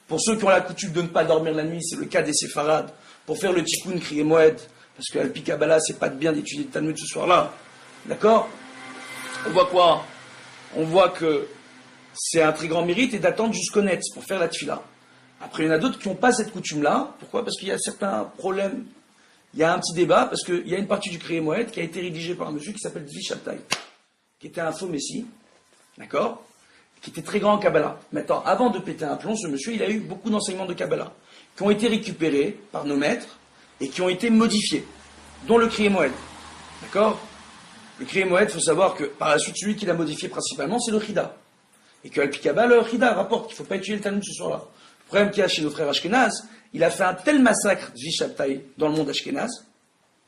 pour ceux qui ont la coutume de ne pas dormir la nuit, c'est le cas des séfarades, pour faire le tikkun kriye moed, parce que Alpi Kabbalah, c'est pas de bien d'étudier le Talmud ce soir-là. D'accord? On voit quoi? On voit que c'est un très grand mérite et d'attendre jusqu'au Netz pour faire la tfila. Après, il y en a d'autres qui n'ont pas cette coutume-là. Pourquoi? Parce qu'il y a certains problèmes. Il y a un petit débat, parce qu'il y a une partie du kriye moed qui a été rédigée par un monsieur qui s'appelle Zvi Shabtai, qui était un faux messie. D'accord? Qui était très grand en Kabbalah. Maintenant, avant de péter un plomb, ce monsieur, il a eu beaucoup d'enseignements de Kabbalah, qui ont été récupérés par nos maîtres, et qui ont été modifiés, dont le kriye moed. D'accord? Le kriye moed, il faut savoir que, par la suite, celui qui l'a modifié principalement, c'est le Chida. Et que Alpi Kabbalah, le Chida rapporte qu'il ne faut pas étudier le Talmud ce soir-là. Le problème qu'il y a chez nos frères Ashkenaz, il a fait un tel massacre, Zvi Shabtai, dans le monde Ashkenaz,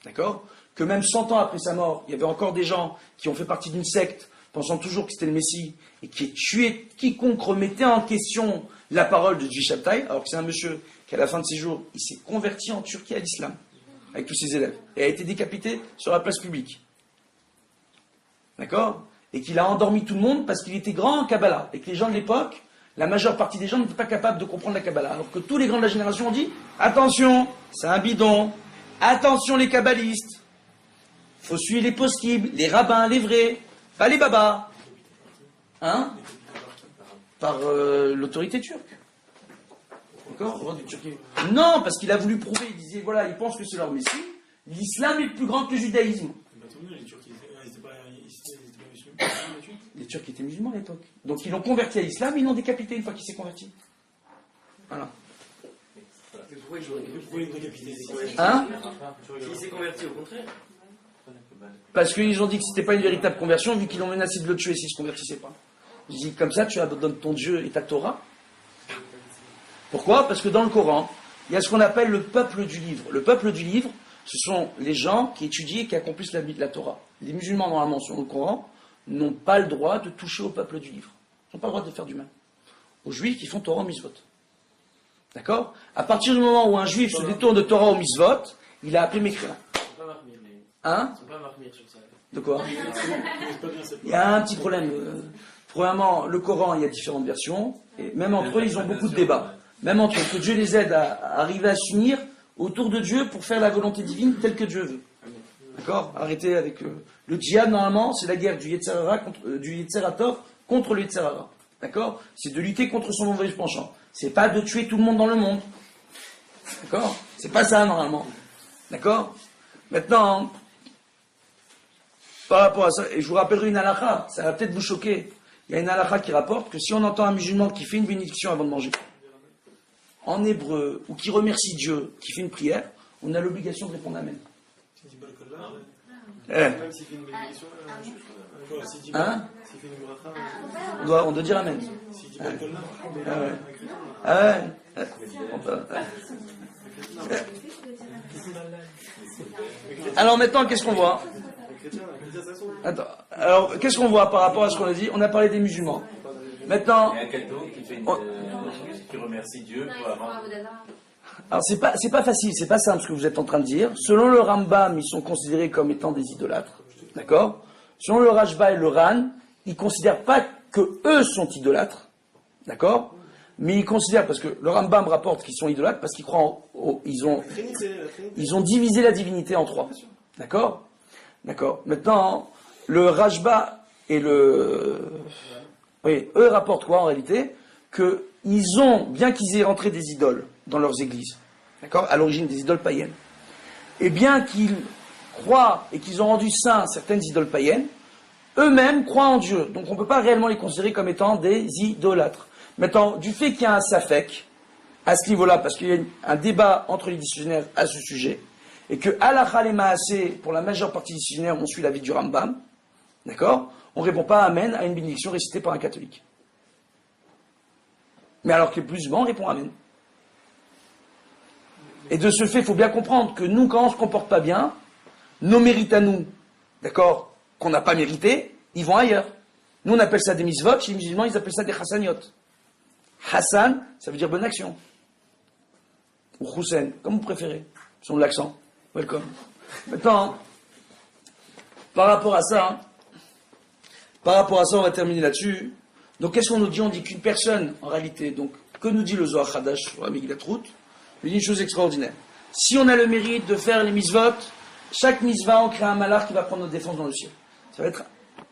d'accord, que même 100 ans après sa mort, il y avait encore des gens qui ont fait partie d'une secte, pensant toujours que c'était le Messie, et qui tuaient quiconque remettait en question la parole de Zvi Shabtai, alors que c'est un monsieur qui, à la fin de ses jours, il s'est converti en Turquie à l'islam, avec tous ses élèves, et a été décapité sur la place publique. D'accord? Et qu'il a endormi tout le monde parce qu'il était grand en Kabbalah, et que les gens de l'époque, la majeure partie des gens n'étaient pas capables de comprendre la Kabbalah, alors que tous les grands de la génération ont dit, attention, c'est un bidon, attention les kabbalistes, faut suivre les poskim, les rabbins, les vrais, pas les babas. Hein? Par l'autorité turque. D'accord? Roi de Turquie. Non, parce qu'il a voulu prouver, il disait, voilà, ils pensent que c'est leur messie, l'islam est plus grand que le judaïsme. Les Turcs, ils étaient pas musulmans. Les Turcs étaient musulmans à l'époque. Donc ils l'ont converti à l'islam, ils l'ont décapité une fois qu'il s'est converti. Voilà. Pourquoi il aurait Pourquoi ils ont décapité? Hein? S'il s'est converti, au contraire. Parce qu'ils ont dit que c'était pas une véritable conversion, vu qu'ils l'ont menacé de le tuer s'il se convertissait pas. Je dis, comme ça, tu abandonnes ton Dieu et ta Torah. Pourquoi? Parce que dans le Coran, il y a ce qu'on appelle le peuple du livre. Le peuple du livre, ce sont les gens qui étudient et qui accomplissent la Torah. Les musulmans, normalement, sur le Coran, n'ont pas le droit de toucher au peuple du livre. Ils n'ont pas le droit de faire du mal. Aux juifs, ils font Torah au mitzvot. D'accord? À partir du moment où un juif se détourne de Torah au mitzvot, il a appelé mécréant. Ils sont pas marmir, mais. Hein? Ils sont pas marmir sur ça. De quoi? Il y a un petit problème. Premièrement, le Coran, il y a différentes versions, et même entre eux, ils ont beaucoup de débats. Même entre eux, que Dieu les aide à arriver à s'unir autour de Dieu pour faire la volonté divine telle que Dieu veut. D'accord? Arrêtez avec le djihad, normalement, c'est la guerre du Yetzerara du Yetzerator contre le Yetzerara. D'accord? C'est de lutter contre son mauvais penchant. C'est pas de tuer tout le monde dans le monde. D'accord? C'est pas ça, normalement. D'accord? Maintenant, par rapport à ça, et je vous rappellerai une halakha, ça va peut-être vous choquer. Il y a une halakha qui rapporte que si on entend un musulman qui fait une bénédiction avant de manger, en hébreu, ou qui remercie Dieu, qui fait une prière, on a l'obligation de répondre Amen. Même s'il fait une bénédiction, Hein? s'il fait une bracha, On doit dire Amen. s'il dit Balkolna, Alors maintenant, qu'est-ce qu'on voit? un chrétien, ça sauve. Attends. Alors, qu'est-ce qu'on voit par rapport à ce qu'on a dit? On a parlé des musulmans. Maintenant, Il y a un cadeau qui fait qui remercie Dieu Non, pour ils font avoir. Avodazara. alors c'est pas facile, c'est pas simple ce que vous êtes en train de dire. Selon le Rambam, ils sont considérés comme étant des idolâtres. D'accord? Selon le Rashba et le Ran, ils considèrent pas que eux sont idolâtres. D'accord? Mais ils considèrent, parce que le Rambam rapporte qu'ils sont idolâtres, parce qu'ils croient ils ont divisé la divinité en trois. D'accord? D'accord. Maintenant, le Rashba et oui, eux rapportent quoi en réalité? Que ils ont, bien qu'ils aient rentré des idoles dans leurs églises, d'accord, à l'origine des idoles païennes, et bien qu'ils croient et qu'ils ont rendu saints certaines idoles païennes, eux-mêmes croient en Dieu. Donc on ne peut pas réellement les considérer comme étant des idolâtres. Maintenant, du fait qu'il y a un safek à ce niveau-là, parce qu'il y a un débat entre les dictionnaires à ce sujet, et que halakha et maaseh, pour la majeure partie des dictionnaires, on suit l'avis du Rambam, d'accord, on ne répond pas Amen à une bénédiction récitée par un catholique. Mais alors que les musulmans répondent Amen. Et de ce fait, il faut bien comprendre que nous, quand on ne se comporte pas bien, nos mérites à nous, d'accord, qu'on n'a pas mérité, ils vont ailleurs. Nous, on appelle ça des mitzvot, chez les musulmans, ils appellent ça des chassaniot. Hassan, ça veut dire bonne action. Ou Hussein, comme vous préférez, selon l'accent. Welcome. Maintenant, par rapport à ça, on va terminer là-dessus. Donc, qu'est-ce qu'on nous dit? On dit qu'une personne, en réalité, donc, que nous dit le Zohar Hadash sur la Megillat Ruth? Il dit une chose extraordinaire. Si on a le mérite de faire les misvot, chaque misva, on crée un malach qui va prendre notre défense dans le ciel. Ça va être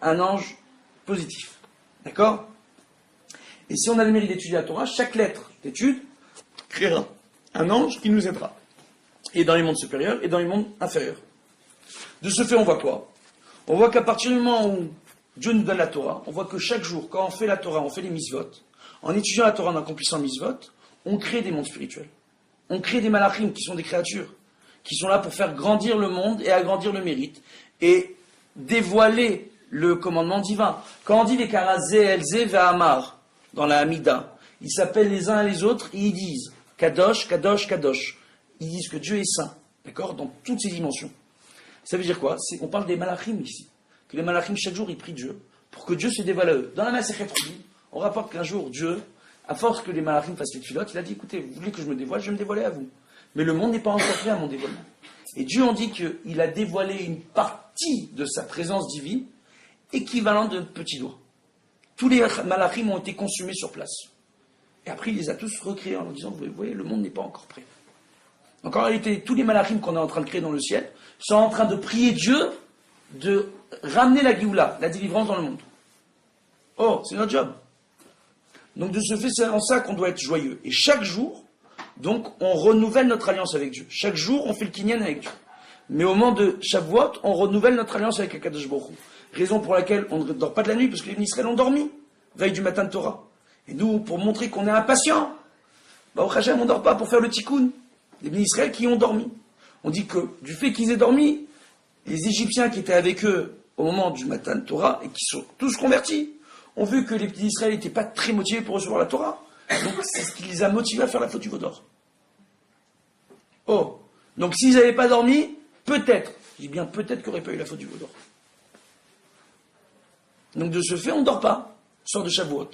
un ange positif. D'accord? Et si on a le mérite d'étudier la Torah, chaque lettre d'étude créera un ange qui nous aidera. Et dans les mondes supérieurs et dans les mondes inférieurs. De ce fait, on voit quoi? On voit qu'à partir du moment où Dieu nous donne la Torah, on voit que chaque jour, quand on fait la Torah, on fait les misvot, en étudiant la Torah, en accomplissant les misvot, on crée des mondes spirituels. On crée des malachim qui sont des créatures, qui sont là pour faire grandir le monde et agrandir le mérite, et dévoiler le commandement divin. Quand on dit les karazé, elzé, ve'amar, dans la Hamida, ils s'appellent les uns et les autres, et ils disent Kadosh, Kadosh, Kadosh. Ils disent que Dieu est saint, d'accord, dans toutes ses dimensions. Ça veut dire quoi? On parle des malachim ici. Que les malachim, chaque jour, ils prient Dieu, pour que Dieu se dévoile à eux. Dans la Masechet Chulin, on rapporte qu'un jour, Dieu, à force que les malachim fassent les filotes, il a dit, écoutez, vous voulez que je me dévoile, je vais me dévoiler à vous. Mais le monde n'est pas encore prêt à mon dévoilement. Et Dieu, on dit qu'il a dévoilé une partie de sa présence divine, équivalente d'un petit doigt. Tous les malachim ont été consumés sur place. Et après, il les a tous recréés en leur disant, vous voyez, le monde n'est pas encore prêt. Donc en réalité, tous les malachim qu'on est en train de créer dans le ciel sont en train de prier Dieu de ramener la Géoula, la délivrance dans le monde. Oh, c'est notre job. Donc de ce fait, c'est en ça qu'on doit être joyeux. Et chaque jour, donc, on renouvelle notre alliance avec Dieu. Chaque jour, on fait le kinyan avec Dieu. Mais au moment de Shavuot, on renouvelle notre alliance avec Akadosh Baruch Hu. Raison pour laquelle on ne dort pas de la nuit, parce que les Israël ont dormi, veille du matin de Torah. Et nous, pour montrer qu'on est impatients, au Hachem, on ne dort pas pour faire le tikkun. Les Israël qui ont dormi. On dit que du fait qu'ils aient dormi, les Égyptiens qui étaient avec eux au moment du matin de Torah, et qui sont tous convertis, ont vu que les petits Israël n'étaient pas très motivés pour recevoir la Torah. Donc c'est ce qui les a motivés à faire la faute du veau d'or. Oh, donc s'ils n'avaient pas dormi, peut-être, je dis bien peut-être qu'il n'y aurait pas eu la faute du veau d'or. Donc de ce fait, on ne dort pas, sort de Shavuot.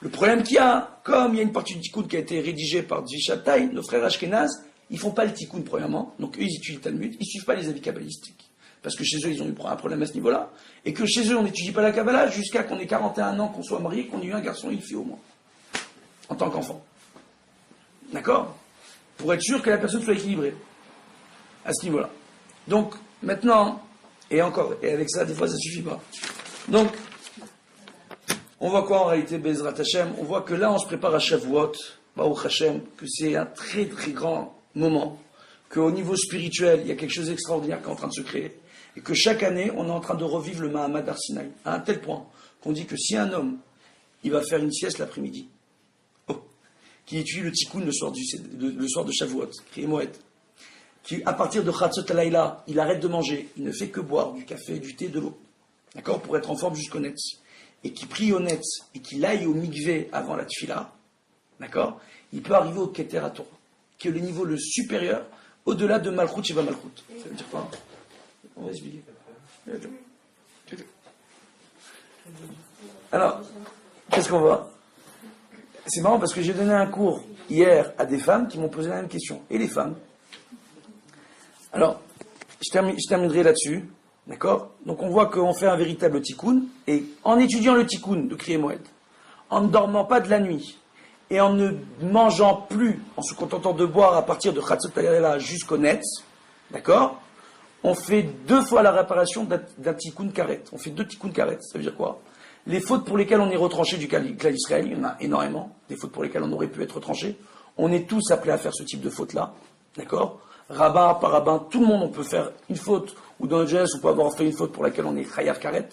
Le problème qu'il y a, comme il y a une partie du tikkun qui a été rédigée par Tzvi Shabtai, nos frères Ashkenaz, ils ne font pas le tikkun premièrement, donc eux ils étudient le Talmud, ils ne suivent pas les avis kabbalistiques. Parce que chez eux, ils ont eu un problème à ce niveau-là, et que chez eux, on n'étudie pas la Kabbalah jusqu'à qu'on ait 41 ans, qu'on soit marié, qu'on ait eu un garçon et une fille au moins, en tant qu'enfant. D'accord? Pour être sûr que la personne soit équilibrée, à ce niveau-là. Donc, maintenant, et encore, et avec ça, des fois, ça ne suffit pas. Donc, on voit quoi en réalité, Bezrat Hashem? On voit que là, on se prépare à Shavuot, Baruch Hashem, que c'est un très très grand moment, qu'au niveau spirituel, il y a quelque chose d'extraordinaire qui est en train de se créer, et que chaque année, on est en train de revivre le Mahamad Arsinaï, à un tel point qu'on dit que si un homme, il va faire une sieste l'après-midi, qui étudie le tikkun le soir de Shavuot, qui est Moed, qui à partir de Chatzot Halayla, il arrête de manger, il ne fait que boire du café, du thé, de l'eau, d'accord, pour être en forme jusqu'au Netz, et qui prie au Netz, et qu'il aille au mikvé avant la tfila, d'accord, il peut arriver au Keter HaTorah, qui est le niveau le supérieur, au-delà de Malchut Sheva Malchut. Ça veut dire quoi? On va expliquer. Alors, qu'est-ce qu'on voit? C'est marrant parce que j'ai donné un cours hier à des femmes qui m'ont posé la même question. Et les femmes? Alors, je terminerai là-dessus. D'accord? Donc on voit qu'on fait un véritable tikkun. Et en étudiant le tikkun de Kriya Moed, en ne dormant pas de la nuit, et en ne mangeant plus, en se contentant de boire à partir de Chatzot Halayla jusqu'au Netz, d'accord? On fait 2 fois la réparation d'un tikkun karet. On fait 2 tikkun karet. Ça veut dire quoi? Les fautes pour lesquelles on est retranché du clan d'Israël, il y en a énormément, des fautes pour lesquelles on aurait pu être retranché. On est tous appelés à faire ce type de faute-là, d'accord? Rabbin par rabbin, tout le monde, on peut faire une faute, ou dans le jeunesse, on peut avoir fait une faute pour laquelle on est chayav karet.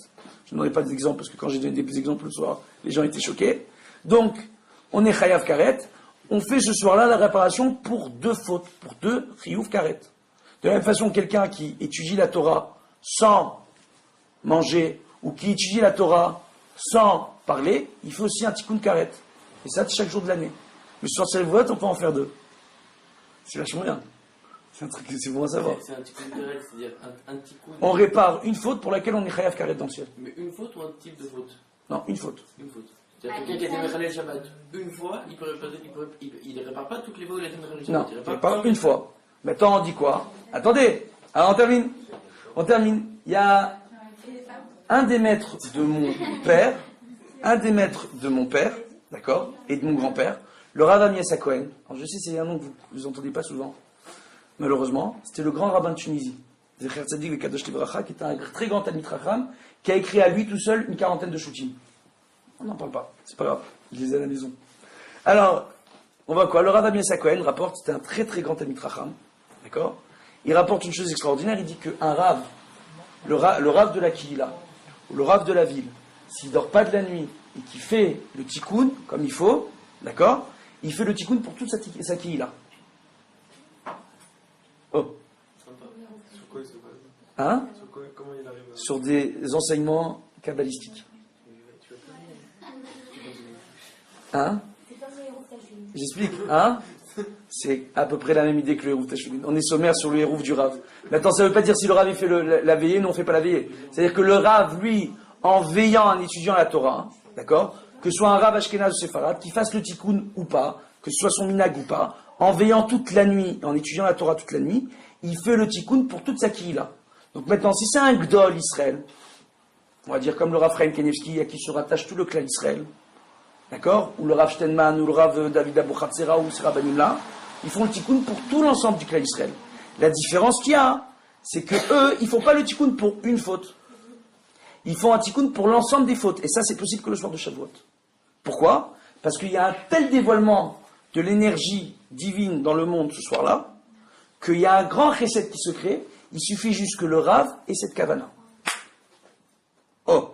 Je ne donnerai pas d'exemples, parce que quand j'ai donné des exemples le soir, les gens étaient choqués. Donc, on est chayav karet, on fait ce soir-là la réparation pour 2 fautes, pour 2 chiyuv karet. De la même façon, quelqu'un qui étudie la Torah sans manger, ou qui étudie la Torah sans parler, il fait aussi un tikkun karet. Et ça, chaque jour de l'année. Mais sur Shavuot, on peut en faire 2. C'est vachement bien. C'est un truc, c'est bon à savoir. C'est un tikkun karet, c'est-à-dire un tikkun. On répare une faute pour laquelle on est chayav karet dans le ciel. Mais une faute ou un type de faute? Non, une faute. Une faute. C'est-à-dire quelqu'un qui a été Mechalel Shabbat une fois, il ne répare pas toutes les fois où il a été Mechalel Shabbat. Non, il répare une fois. Maintenant, on dit quoi? Attendez, alors on termine. On termine. Il y a un des maîtres de mon père, d'accord, et de mon grand-père, le Rav Amias Cohen. Alors je sais, c'est un nom que vous entendez pas souvent, malheureusement. C'était le grand rabbin de Tunisie, Zecher Tzadik le Kadosh Livracha, qui était un très grand Talmid Chacham, qui a écrit à lui tout seul une quarantaine de shoutim. On n'en parle pas, c'est pas grave, je les ai à la maison. Alors, on voit quoi? Le Rav Amias Cohen rapporte, c'était un très très grand Talmid Chacham, d'accord. Il rapporte une chose extraordinaire, il dit qu'un Rav, le Rav de la Kihila, ou le Rav de la ville, s'il dort pas de la nuit et qu'il fait le tikkun comme il faut, d'accord, il fait le tikkun pour toute sa Kihila. Oh. Sympa. Sur quoi il se base? Hein? Comment il arrive à... Sur des enseignements kabbalistiques. Hein? J'explique, hein? C'est à peu près la même idée que le Hérouf Tachouline. On est sommaire sur le Hérouf du Rav. Maintenant, ça ne veut pas dire si le Rav il fait la veillée, nous on ne fait pas la veillée. C'est-à-dire que le Rav, lui, en veillant, en étudiant la Torah, d'accord, que ce soit un Rav Ashkenaz ou Séfarad, qu'il fasse le tikkun ou pas, que ce soit son minag ou pas, en veillant toute la nuit, en étudiant la Torah toute la nuit, il fait le tikkun pour toute sa kihila. Donc maintenant, si c'est un Gdol Israël, on va dire comme le Rav Chaim Kanievski, à qui se rattache tout le clan Israël, d'accord, ou le Rav Steinman, ou le Rav David Abou Khatsera, ou Sira Banimla, ils font le tikkun pour tout l'ensemble du clan Israël. La différence qu'il y a, c'est que eux, ils font pas le tikkun pour une faute. Ils font un tikkun pour l'ensemble des fautes. Et ça, c'est possible que le soir de Shavuot. Pourquoi? Parce qu'il y a un tel dévoilement de l'énergie divine dans le monde ce soir-là, qu'il y a un grand chesed qui se crée. Il suffit juste que le Rav ait cette kavana. Oh.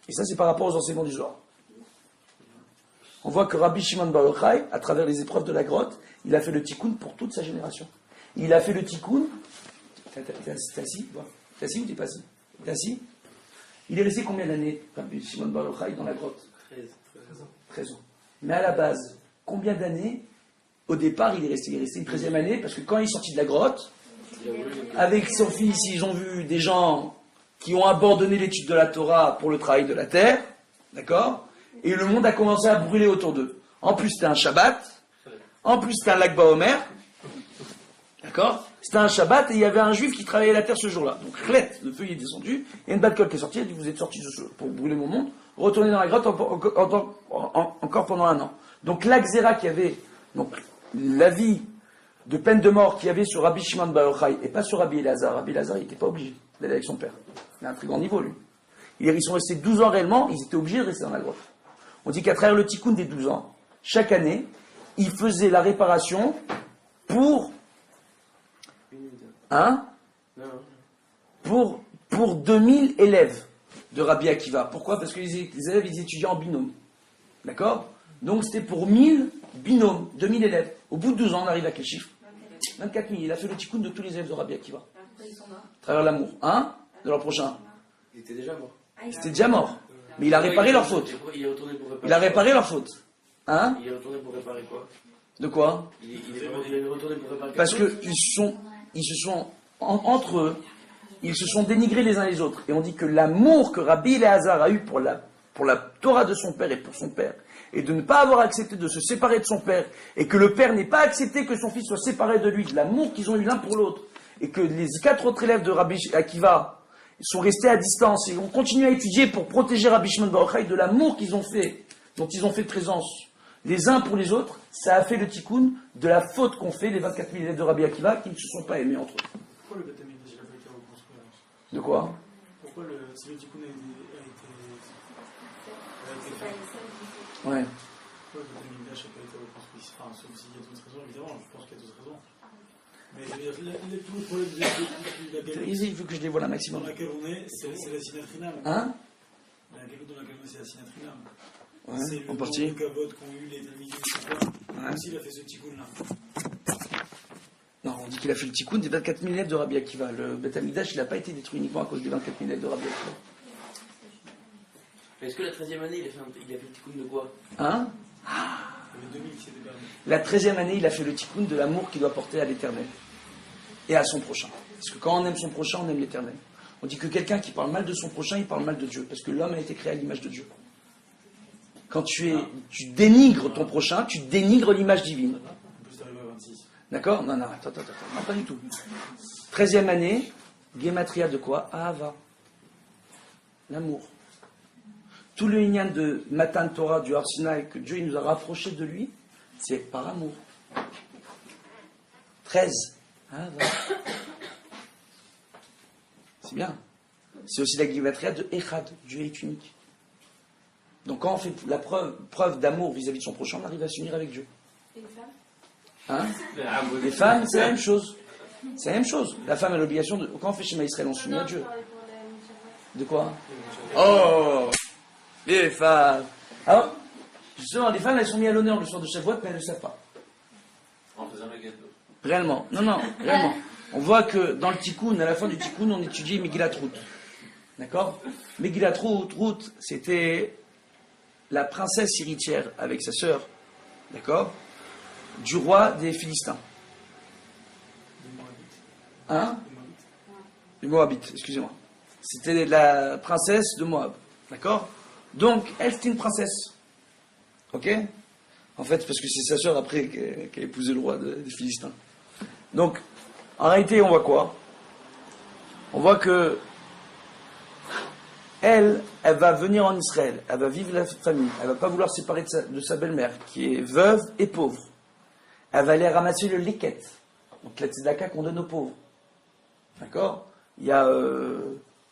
Et ça, c'est par rapport aux enseignements du Zohar. On voit que Rabbi Shimon Bar Yochai, à travers les épreuves de la grotte, il a fait le tikkun pour toute sa génération. Il a fait le tikkun. T'es assis? T'es assis ou t'es pas assis? T'es assis? Il est resté combien d'années, Rabbi Shimon Bar Yochai, dans la grotte? 13 ans. Mais à la base, combien d'années? Au départ, il est resté une 13e année, parce que quand il est sorti de la grotte, avec son fils, ils ont vu des gens qui ont abandonné l'étude de la Torah pour le travail de la terre, d'accord? Et le monde a commencé à brûler autour d'eux. En plus, c'était un Shabbat. En plus, c'était un Lag Baomer. D'accord? C'était un Shabbat et il y avait un juif qui travaillait la terre ce jour-là. Donc, le feu est descendu. Il y a une Bat Kol qui est sortie. Elle dit, vous êtes sortis pour brûler mon monde. Retournez dans la grotte encore pendant un an. Donc, l'Agzera qui avait, donc, l'avis de peine de mort qu'il y avait sur Rabbi Shimon Bar Yochai et pas sur Rabbi Elazar. Rabbi Elazar, il n'était pas obligé d'aller avec son père. Il a un très grand niveau, lui. Ils sont restés 12 ans réellement. Ils étaient obligés de rester dans la grotte. On dit qu'à travers le tikkun des 12 ans, chaque année, il faisait la réparation pour... Hein? Pour 2000 élèves de Rabbi Akiva. Pourquoi? Parce que les élèves, ils étudiaient en binôme. D'accord? Donc c'était pour 1000 binômes, 2000 élèves. Au bout de 12 ans, on arrive à quel chiffre? 24 000. Il a fait le tikkun de tous les élèves de Rabbi Akiva. À travers l'amour. Hein? De l'an prochain. Il était déjà mort. C'était déjà mort. Mais il a réparé leur faute. Il est retourné pour réparer. Il a réparé leur faute. Hein? Il est retourné pour réparer quoi? De quoi? Il est retourné pour réparer. Parce que ils se sont entre eux, ils se sont dénigrés les uns les autres. Et on dit que l'amour que Rabbi Elazar a eu pour la Torah de son père et pour son père, et de ne pas avoir accepté de se séparer de son père, et que le père n'ait pas accepté que son fils soit séparé de lui, de l'amour qu'ils ont eu l'un pour l'autre, et que les 4 autres élèves de Rabbi Akiva sont restés à distance et ont continué à étudier pour protéger Rabbi Shimon Bar Yochai de l'amour qu'ils ont fait, dont ils ont fait présence les uns pour les autres, ça a fait le tikkun de la faute qu'ont fait les 24 000 élèves de Rabbi Akiva qui ne se sont pas aimés entre eux. Pourquoi le Beth Amikdash n'a pas été reconstruit alors? De quoi? Pourquoi si le tikkun a été fait, Ouais. pourquoi le Beth Amikdash n'a pas été reconstruit? Enfin, sauf s'il y a d'autres raisons, évidemment, je pense qu'il y a d'autres raisons. Mais je veux dire, tout le problème de la galoute Il faut que je dévoile un maximum. dans laquelle on est, c'est la sinatrinam. Hein? La galoute dans laquelle on est, c'est la sinatrinam. Ouais, C'est en le partie. nombre de kavod qu'ont eu les Talmidim, etc. Comme s'il a fait ce tikkun-là. Non, on dit qu'il a fait le tikkun des 24 000 élèves de Rabbi Akiva. Le Beth Amikdash, il n'a pas été détruit uniquement à cause des 24 000 élèves de Rabbi Akiva. Est-ce que la 13e année, il a fait le tikkun de quoi? Hein? Il y avait 2000 qui s'étaient perdus. La 13e année, il a fait le tikkun de l'amour qu'il doit porter à l'Éternel et à son prochain. Parce que quand on aime son prochain, on aime l'Éternel. On dit que quelqu'un qui parle mal de son prochain, il parle mal de Dieu. Parce que l'homme a été créé à l'image de Dieu. Quand tu dénigres ton prochain, tu dénigres l'image divine. En plus, t'arrives à 26. D'accord? Non, attends. Non, pas du tout. 13e année, Gematria de quoi? Ahava. L'amour. Tout le lien de Matan Torah du Har Sinaï que Dieu il nous a rapprochés de lui, c'est par amour. 13. Ahava. C'est bien. C'est aussi la Gematria de Echad. Dieu est unique. Donc quand on fait la preuve d'amour vis-à-vis de son prochain, on arrive à s'unir avec Dieu. Et une femme? Hein? Les femmes, c'est la même chose. C'est la même chose. La femme a l'obligation de... Quand on fait Shema Israël, on s'unit à Non, je Dieu. parlais pour la Mitzvah. De quoi? Oh! Les femmes! Alors, justement, les femmes, elles sont mises à l'honneur le soir de Shavuot, mais elles ne le savent pas. En faisant le gâteau. Réellement. Non, réellement. On voit que dans le Tikkun, à la fin du Tikkun, on étudie Megillat Ruth. D'accord? Megillat Ruth, c'était la princesse héritière avec sa sœur, d'accord? Du roi des Philistins. Hein? Du Moabite, excusez-moi. C'était la princesse de Moab, d'accord? Donc, elle, c'était une princesse. Ok? En fait, parce que c'est sa sœur après qui a épousé le roi des Philistins. Donc, en réalité, on voit quoi? On voit que elle va venir en Israël, elle va vivre la famille, elle va pas vouloir se séparer de sa belle-mère, qui est veuve et pauvre. Elle va aller ramasser le leket, donc la tzedaka qu'on donne aux pauvres. D'accord? Il y a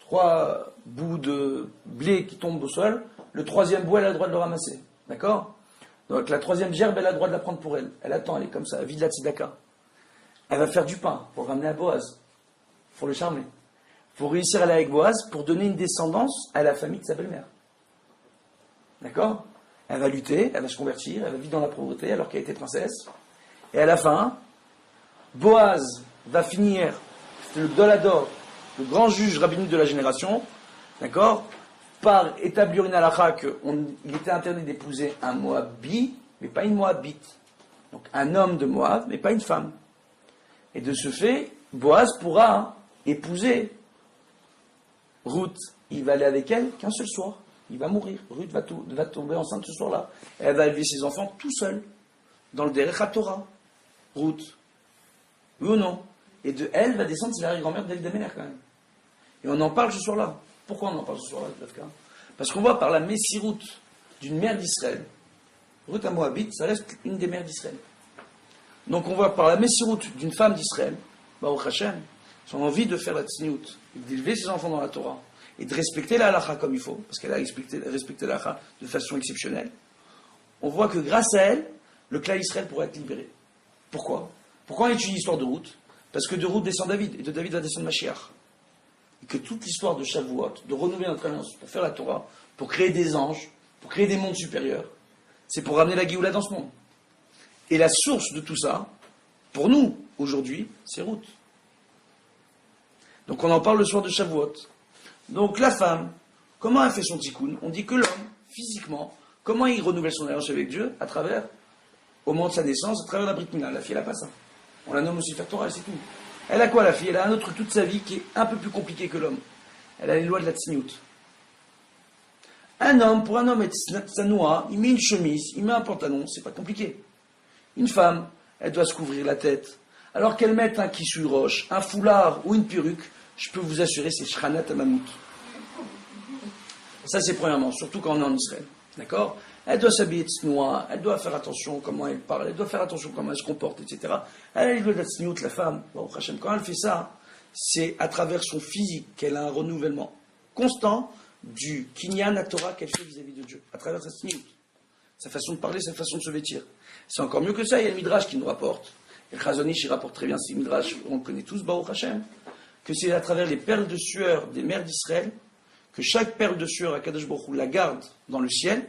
3 bouts de blé qui tombent au sol, le 3e bout, elle a le droit de le ramasser. D'accord? Donc la 3e gerbe, elle a le droit de la prendre pour elle. Elle attend, elle est comme ça, elle vide la tzedaka. Elle va faire du pain pour ramener à Boaz, pour le charmer. Pour réussir à aller avec Boaz, pour donner une descendance à la famille de sa belle-mère. D'accord? Elle va lutter, elle va se convertir, elle va vivre dans la pauvreté alors qu'elle était princesse. Et à la fin, Boaz va finir, c'est le Gdolador, le grand juge rabbinique de la génération, d'accord, par établir une halakha qu'il était interdit d'épouser un Moabite, mais pas une Moabite. Donc un homme de Moab, mais pas une femme. Et de ce fait, Boaz pourra épouser Ruth. Il va aller avec elle qu'un seul soir. Il va mourir. Ruth va tomber enceinte ce soir-là. Elle va élever ses enfants tout seul, dans le Derech HaTorah. Ruth. Oui ou non? Et de elle va descendre, c'est l'arrière-grand-mère d'El-Daméler quand même. Et on en parle ce soir-là. Pourquoi on en parle ce soir-là, Parce qu'on voit par la Messiroute d'une mère d'Israël. Ruth à Moabite, ça reste une des mères d'Israël. Donc on voit par la Messiroute d'une femme d'Israël, Baruch Hashem, son envie de faire la tsniout, d'élever ses enfants dans la Torah, et de respecter la halakha comme il faut, parce qu'elle a respecté la halakha de façon exceptionnelle, on voit que grâce à elle, le clan Israël pourrait être libéré. Pourquoi? Pourquoi on étudie l'histoire de Ruth? Parce que de Ruth descend David, et de David va descendre Mashiach. Et que toute l'histoire de Shavuot, de renouveler notre alliance pour faire la Torah, pour créer des anges, pour créer des mondes supérieurs, c'est pour ramener la Géoula dans ce monde. Et la source de tout ça, pour nous, aujourd'hui, c'est Ruth. Donc on en parle le soir de Shavuot. Donc la femme, comment elle fait son tikkun? On dit que l'homme, physiquement, comment il renouvelle son alliance avec Dieu? À travers, au moment de sa naissance, à travers la Brit Mila. La fille, elle n'a pas ça. On la nomme aussi Sefer Torah, et c'est tout. Elle a quoi, la fille? Elle a un autre truc toute sa vie qui est un peu plus compliqué que l'homme. Elle a les lois de la tsniout. Un homme, pour un homme être tsanoua, il met une chemise, il met un pantalon, c'est pas compliqué. Une femme, elle doit se couvrir la tête. Alors qu'elle mette un kissou roche, un foulard ou une perruque, je peux vous assurer, c'est shranat à mammouth. Ça, c'est premièrement, surtout quand on est en Israël. D'accord? Elle doit s'habiller de tsnoua, elle doit faire attention comment elle parle, elle doit faire attention comment elle se comporte, etc. Elle a les lois de la tsniout, la femme. Bon, Hachem, quand elle fait ça, c'est à travers son physique qu'elle a un renouvellement constant du kinyan à Torah qu'elle fait vis-à-vis de Dieu, à travers sa tsniout. Sa façon de parler, sa façon de se vêtir. C'est encore mieux que ça, il y a le Midrash qui nous rapporte. Et le Chazonish, il rapporte très bien ces Midrash, on le connaît tous, Baruch Hashem, que c'est à travers les perles de sueur des mères d'Israël, que chaque perle de sueur, Akadosh Baruch Hu la garde dans le ciel,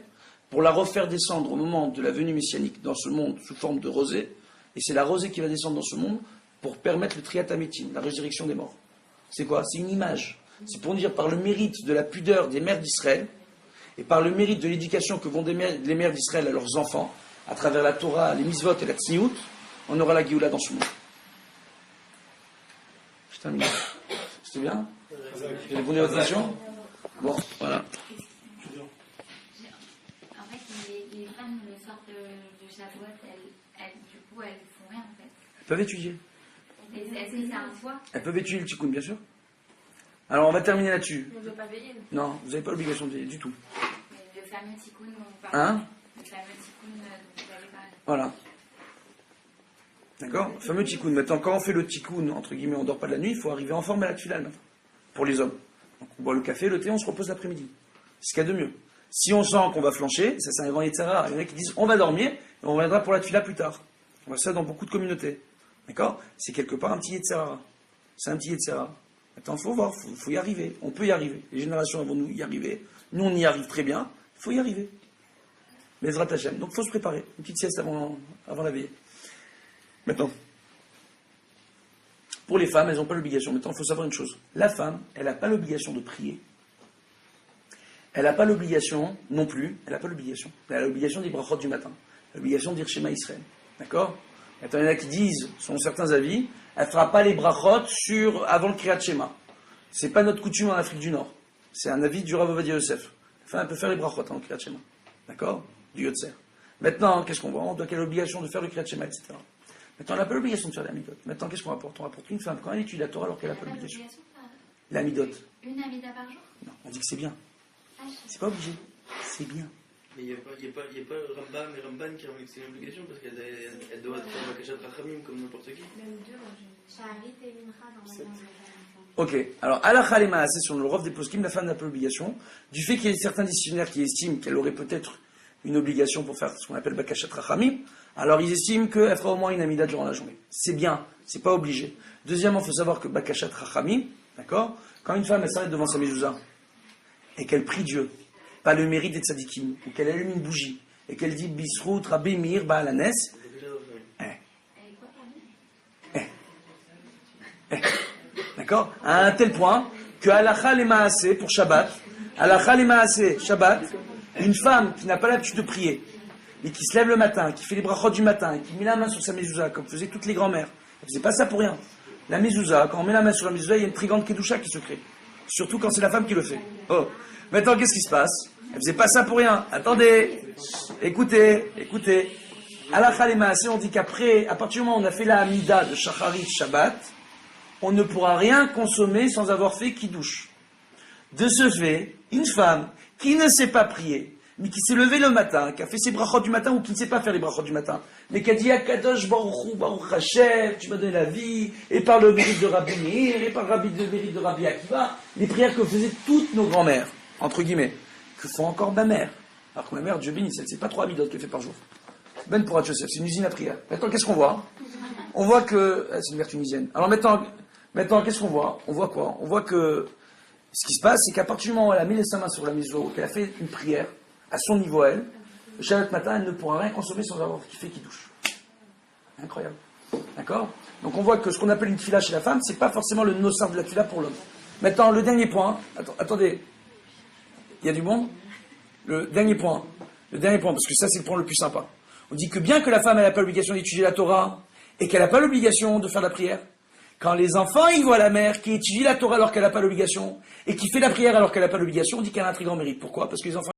pour la refaire descendre au moment de la venue messianique dans ce monde sous forme de rosée, et c'est la rosée qui va descendre dans ce monde pour permettre le triatamétin, la résurrection des morts. C'est quoi? C'est une image. C'est pour dire par le mérite de la pudeur des mères d'Israël, et par le mérite de l'éducation que vont les mères d'Israël à leurs enfants, à travers la Torah, les mitzvot et la tzniout, on aura la Géoula dans ce monde. Je termine. C'était bien? J'ai répondu à votre question? Bon, voilà. En fait, peuvent étudier. Est-ce que c'est un choix? Elles peuvent étudier le tikkun, bien sûr. Alors, on va terminer là-dessus. On ne veut pas veiller. Non, vous n'avez pas l'obligation de veiller du tout. Le fameux tikkun dont vous Hein? parlez. Le fameux tikkun dont vous avez parlé. Voilà. D'accord? Le fameux tikkun. Maintenant, quand on fait le tikkun, entre guillemets, on dort pas de la nuit, il faut arriver en forme à la tefila le matin. Pour les hommes. Donc, on boit le café, le thé, on se repose l'après-midi. C'est ce qu'il y a de mieux. Si on sent qu'on va flancher, ça c'est un grand yetzara. Il y en a qui disent on va dormir et on reviendra pour la tefila plus tard. On voit ça dans beaucoup de communautés. D'accord? C'est quelque part un petit yetzara. C'est un petit yetzara. Maintenant, il faut voir, il faut y arriver. On peut y arriver. Les générations vont nous y arriver. Nous, on y arrive très bien. Il faut y arriver. Bezrat Hashem. Donc, il faut se préparer. Une petite sieste avant la veillée. Maintenant, pour les femmes, elles n'ont pas l'obligation. Maintenant, il faut savoir une chose. La femme, elle n'a pas l'obligation de prier. Elle n'a pas l'obligation, non plus, elle n'a pas l'obligation. Elle a l'obligation des brachot du matin. L'obligation de dire Shema Israël. D'accord? Maintenant, il y en a qui disent, selon certains avis, elle ne fera pas les brachot avant le Kriyat Shema. C'est pas notre coutume en Afrique du Nord. C'est un avis du Rav Ovadia Yosef. Enfin, elle peut faire les brachot avant le Kriyat Shema. D'accord? Du Yotzer. Maintenant, qu'est-ce qu'on voit? On doit quelle obligation de faire le Kriyat Shema, etc. Maintenant, elle n'a pas l'obligation de faire la midot. Maintenant, qu'est-ce qu'on rapporte? On rapporte une femme quand elle étudie la Torah alors qu'elle n'a pas l'obligation. La midot. Une amida par jour? Non, on dit que c'est bien. C'est pas obligé. C'est bien. Mais il n'y a pas Rambam et Ramban qui ont que c'est une obligation parce qu'elle doit faire la Kachat Rachamim comme n'importe qui. Même deux, Shaharit et Mincha dans la Ok, alors Halakha les Maaseh sur le Rov des Poskim, la femme n'a pas l'obligation. Du fait qu'il y ait certains disciplinaires qui estiment qu'elle aurait peut-être une obligation pour faire ce qu'on appelle Bakashat Rachamim, alors ils estiment qu'elle fera au moins une amida durant la journée. C'est bien, c'est pas obligé. Deuxièmement, il faut savoir que Bakashat Rachamim, d'accord, quand une femme elle s'arrête devant sa mezouza et qu'elle prie Dieu, pas le mérite des tzadikim, ou qu'elle allume une bougie, et qu'elle dit Bisrout Rabbi Meir Baalanes, d'accord, à un tel point que Halakha les Maaseh pour Shabbat, Halakha les Maaseh, Shabbat, une femme qui n'a pas l'habitude de prier, et qui se lève le matin, qui fait les brachot du matin, et qui met la main sur sa mezouza, comme faisaient toutes les grand-mères, elle ne faisait pas ça pour rien. La mezouza, quand on met la main sur la mezouza, il y a une très grande kedusha qui se crée. Surtout quand c'est la femme qui le fait. Oh. Maintenant, qu'est-ce qui se passe? Elle faisait pas ça pour rien. Attendez. Écoutez. Halakha les Maaseh, on dit qu'après, à partir du moment où on a fait la Hamida de Shacharit Shabbat, on ne pourra rien consommer sans avoir fait Kiddush. De ce fait, une femme qui ne sait pas prier, mais qui s'est levée le matin, qui a fait ses brachot du matin, ou qui ne sait pas faire les brachot du matin, mais qui a dit Akadosh Baruch Hu, Baruch Hashem, tu m'as donné la vie, et par le mérite de Rabbi Meir, et par le mérite de Rabbi Akiva, les prières que faisaient toutes nos grand-mères, entre guillemets, que font encore ma mère. Alors que ma mère, Dieu bénisse, elle ne sait pas 3 midot qu'elle fait par jour. Ben pour Joseph, c'est une usine à prière. Maintenant, qu'est-ce qu'on voit? On voit que... c'est une mère tunisienne. Alors maintenant, qu'est-ce qu'on voit? On voit quoi? On voit que ce qui se passe, c'est qu'à partir du moment où elle a mis sa main sur la maison, qu'elle a fait une prière, à son niveau elle, le Shabbat matin, elle ne pourra rien consommer sans avoir fait qui douche. Incroyable. D'accord? Donc on voit que ce qu'on appelle une tefila chez la femme, c'est pas forcément le nossar de la tefila pour l'homme. Maintenant, le dernier point, attendez, il y a du monde? Le dernier point, parce que ça c'est le point le plus sympa. On dit que bien que la femme n'a pas l'obligation d'étudier la Torah, et qu'elle n'a pas l'obligation de faire la prière, quand les enfants ils voient la mère qui étudie la Torah alors qu'elle n'a pas l'obligation, et qui fait la prière alors qu'elle n'a pas l'obligation, on dit qu'elle a un très grand mérite. Pourquoi? Parce que les enfants